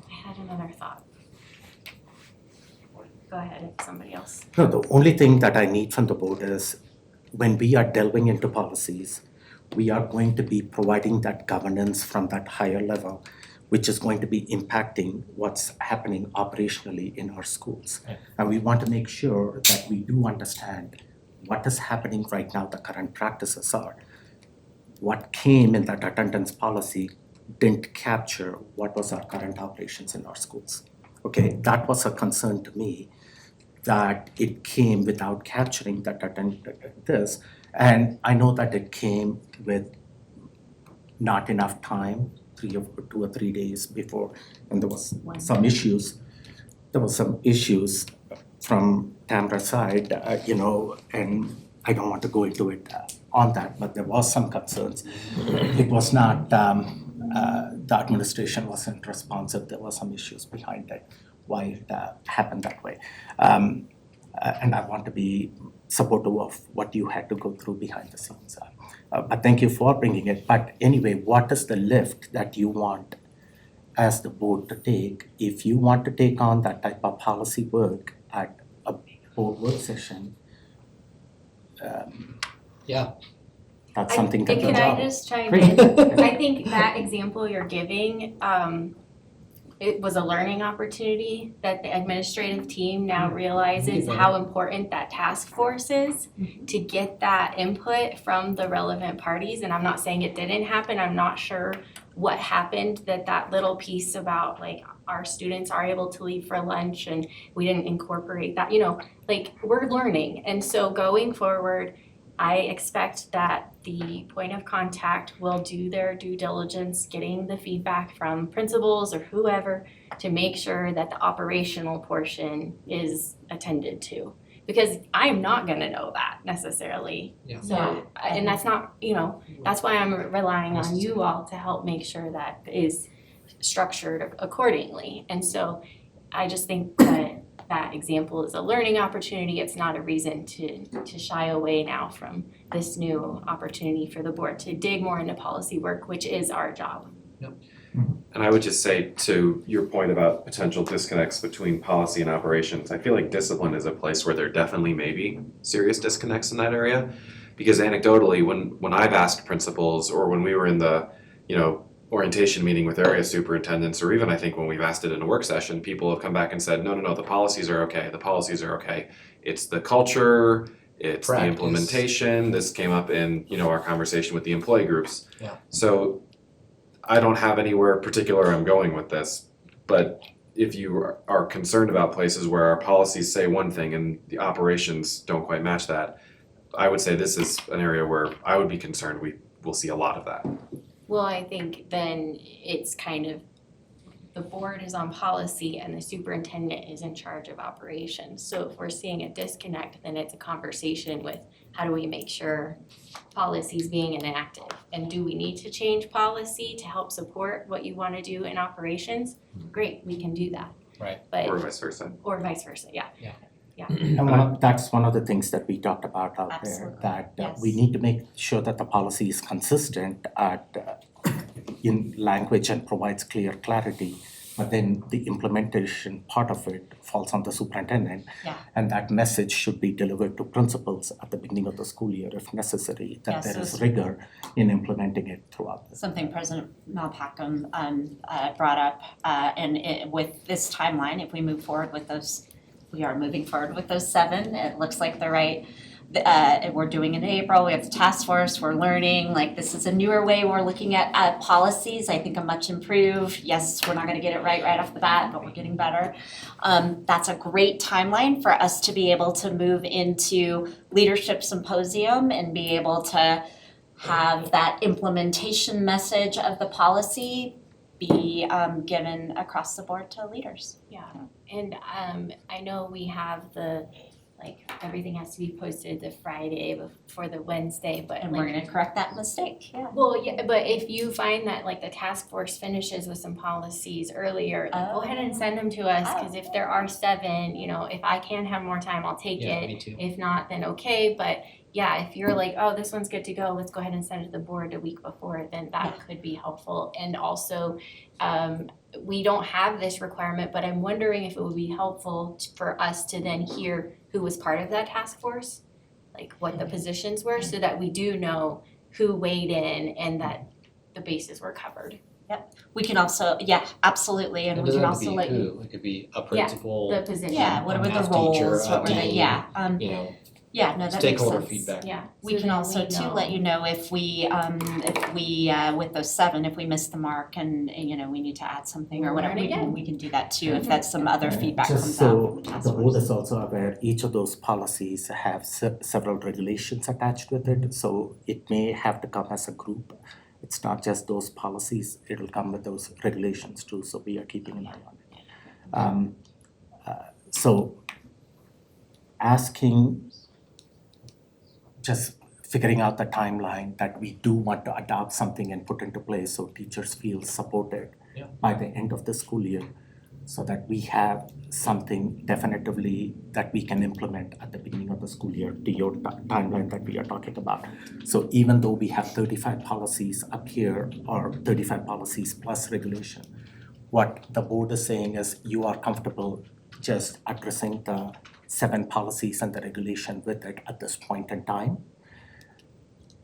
had another thought. Go ahead, if somebody else. No, the only thing that I need from the board is when we are delving into policies, we are going to be providing that governance from that higher level, which is going to be impacting what's happening operationally in our schools. Right. And we want to make sure that we do understand what is happening right now, the current practices are. What came in that attendance policy didn't capture what was our current operations in our schools. Okay, that was a concern to me, that it came without capturing that this. And I know that it came with not enough time, 2 or 3 days before, and there was some issues. There was some issues from Tamra's side, and I don't want to go into it on that, but there was some concerns. It was not, the administration wasn't responsive. There were some issues behind it, why it happened that way. And I want to be supportive of what you had to go through behind the scenes. But thank you for bringing it. But anyway, what is the lift that you want as the board to take? If you want to take on that type of policy work at a board work session, that's something that Can you're I on. just chime Great. in? I think that example you're giving, it was a learning opportunity that the administrative team now realizes how important that task force is to get that input from the relevant parties. And I'm not saying it didn't happen, I'm not sure what happened, that little piece about like our students are able to leave for lunch and we didn't incorporate that, like we're learning. And so going forward, I expect that the point of contact will do their due diligence, getting the feedback from principals or whoever to make sure that the operational portion is attended to. Because I'm not gonna know that necessarily. Yeah. So, and that's not, that's why I'm relying on you all to help make sure that is structured accordingly. And so I just think that example is a learning opportunity. It's not a reason to shy away now from this new opportunity for the board to dig more into policy work, which is our job. And I would just say to your point about potential disconnects between policy and operations, I feel like discipline is a place where there definitely may be serious disconnects in that area. Because anecdotally, when I've asked principals or when we were in the, orientation meeting with area superintendents, or even I think when we've asked it in a work session, people have come back and said, no, the policies are okay. It's the culture, it's Practice. the implementation. This came up in, our conversation with the employee groups. Yeah. So I don't have anywhere particular I'm going with this, but if you are concerned about places where our policies say one thing and the operations don't quite match that, I would say this is an area where I would be concerned we will see a lot of that. Well, I think then it's kind of, the board is on policy and the superintendent is in charge of operations. So if we're seeing a disconnect, then it's a conversation with how do we make sure policy is being enacted? And do we need to change policy to help support what you want to do in operations? Great, we can do that. Right. But, Or vice versa. or vice versa, yeah. And that's one of the things that we talked about out there, Absolutely. that Yes. we need to make sure that the policy is consistent in language and provides clear clarity. But then the implementation part of it falls on the superintendent. Yeah. And that message should be delivered to principals at the beginning of the school year if necessary, that Yeah, there so is rigor in implementing it throughout. Something President Malpacum brought up, with this timeline, if we move forward with those, we are moving forward with those 7, it looks like the right, we're doing it in April, we have the task force, we're learning, like this is a newer way we're looking at policies, I think a much improved, yes, we're not gonna get it right off the bat, but we're getting better. That's a great timeline for us to be able to move into leadership symposium and be able to have that implementation message of the policy be given across the board to leaders. Yeah, and I know we have everything has to be posted the Friday before the Wednesday, but And we're gonna correct that mistake, yeah. well, yeah, but if you find that the task force finishes with some policies earlier, go ahead and send them to us, cause if there are 7, if I can have more time, I'll take Yeah, it. me too. If not, then okay, but yeah, if you're like, oh, this one's good to go, let's go ahead and send it to the board a week before, then that could be helpful. And also, we don't have this requirement, but I'm wondering if it would be helpful for us to then hear who was part of that task force, like what the positions were, so that we do know who weighed in and that the bases were covered. We can also, yeah, absolutely, and It we doesn't can have to also be let you, who, it could be a principal, The position. yeah, what a were the math roles, teacher, what were the, a yeah, yeah, no, that makes sense. stakeholder feedback. Yeah. We so can then also we too know. let you know if we with those 7, if we miss the mark and we need to add something or We'll whatever, learn we can again. we can do that too, if that's some other feedback Just comes out so from the task the board force. is also aware, each of those policies have several regulations attached with it, so it may have to come as a group. It's not just those policies, it'll come with those regulations too, so we are keeping an eye on it. So asking, just figuring out the timeline that we do want to adopt something and put into place so teachers feel supported by the end of the school year, so that we have something definitively that we can implement at the beginning of the school year to your timeline that we are talking about. So even though we have 35 policies up here, or 35 policies plus regulation, what the board is saying is you are comfortable just addressing the 7 policies and the regulation with it at this point in time.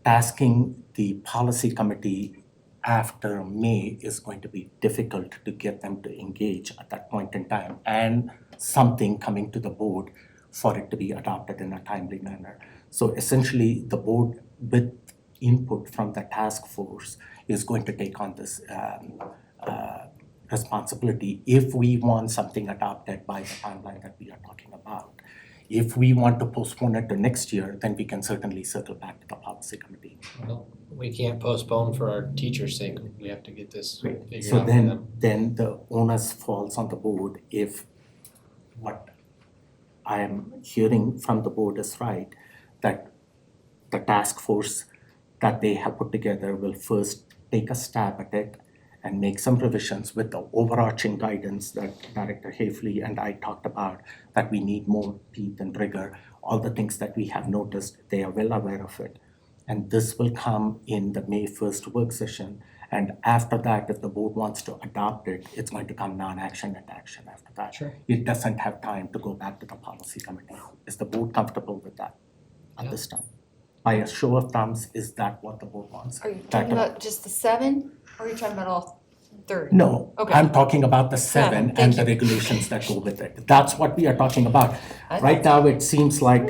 Asking the policy committee after May is going to be difficult to get them to engage at that point in time, and something coming to the board for it to be adopted in a timely manner. So essentially, the board, with input from the task force, is going to take on this responsibility if we want something adopted by the timeline that we are talking about. If we want to postpone it to next year, then we can certainly circle back to the policy committee. Well, we can't postpone for our teachers' sake, we have to get this figured out So for them. then the onus falls on the board if what I am hearing from the board is right, that the task force that they have put together will first take a stab at it and make some revisions with the overarching guidance that Director Hafley and I talked about, that we need more teeth and rigor, all the things that we have noticed, they are well aware of it. And this will come in the May 1st work session. And after that, if the board wants to adopt it, it's going to come non-action and action after that. Sure. It doesn't have time to go back to the policy committee. Is the board comfortable with that at Yeah. this time? By a show of thumbs, is that what the board wants? Are you talking about just the 7, or are you talking about all 30? No, Okay. I'm talking about the 7 Seven, and thank the regulations that go with it. That's what we are talking about. Right now, it seems like,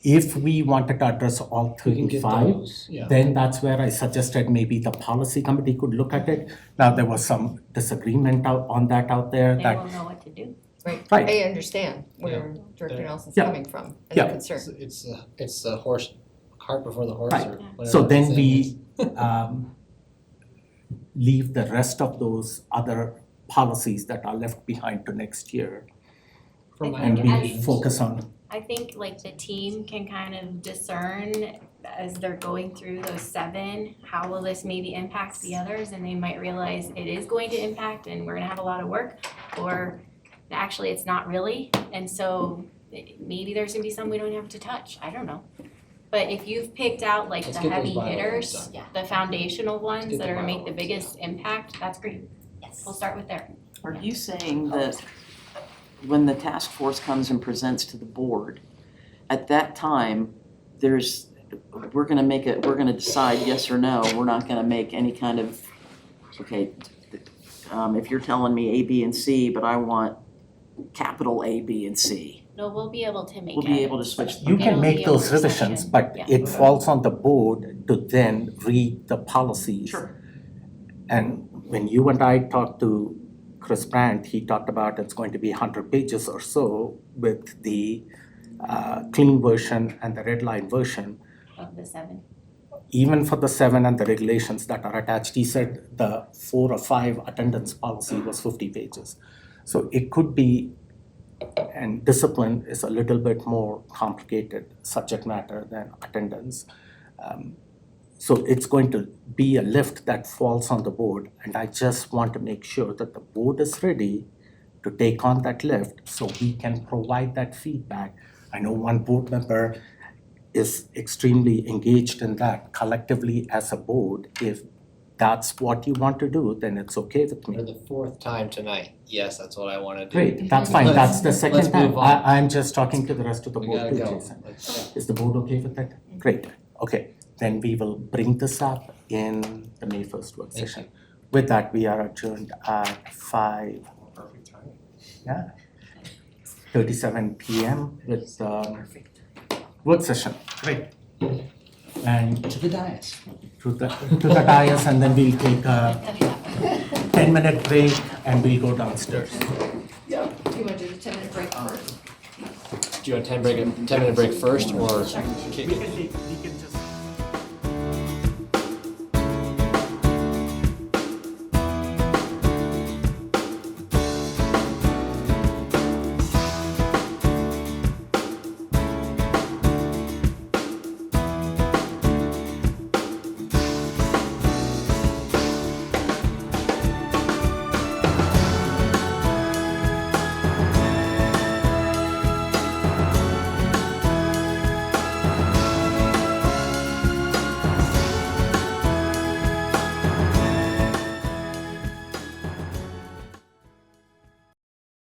if we wanted to address all We can get 35, those, yeah. then that's where I suggested maybe the policy committee could look at it. Now, there was some disagreement on that out there They that, won't know what to do. Right, Right. I understand where Director Yeah. Nelson's Yeah. coming from and Yeah. the concern. It's a cart before the horse Right. or whatever. so then the we saying is. leave the rest of those other policies that are left behind to next year. For my And we recommendations. focus on, I think like the team can kind of discern as they're going through those 7, how will this maybe impact the others? And they might realize it is going to impact and we're gonna have a lot of work, or actually it's not really. And so maybe there's gonna be some we don't have to touch, I don't know. But if you've picked out like Let's the get those heavy bylaws hitters, done. the foundational ones get that the are gonna make the bylaws. biggest impact, that's great. Yes. We'll start with there. Are you saying that when the task force comes and presents to the board, at that time, we're gonna decide yes or no, we're not gonna make any kind of, okay, if you're telling me A, B, and C, but I want capital A, B, and C, No, we'll be able to make we'll be able to switch. you can It'll make be a those work revisions, session. but Yeah. it falls on the board to then read the policies. Sure. And when you and I talked to Chris Brandt, he talked about it's going to be 100 pages or so with the clean version and the red line version. of the 7. Even for the 7 and the regulations that are attached, he said the 4 or 5 attendance policy was 50 pages. So it could be, and discipline is a little bit more complicated subject matter than attendance. So it's going to be a lift that falls on the board, and I just want to make sure that the board is ready to take on that lift so we can provide that feedback. I know one board member is extremely engaged in that collectively as a board. If that's what you want to do, then it's okay with For me. the 4th time tonight, yes, that's what I wanna do. Great, that's fine, that's the Let's second time. move on. I'm just talking to the rest of the We board gotta too, go. Jason. Let's- Is the board okay with that? Great, okay, then we will bring this up in the May 1st work Thank session. With that, we are adjourned at 5. Perfect timing. Yeah. 37 PM with work session, great. And To the dais. to the dais, and then we'll take a 10-minute break and we'll go downstairs. Do you want to do the 10-minute break first? Do you want a 10-minute break first or kick it? We can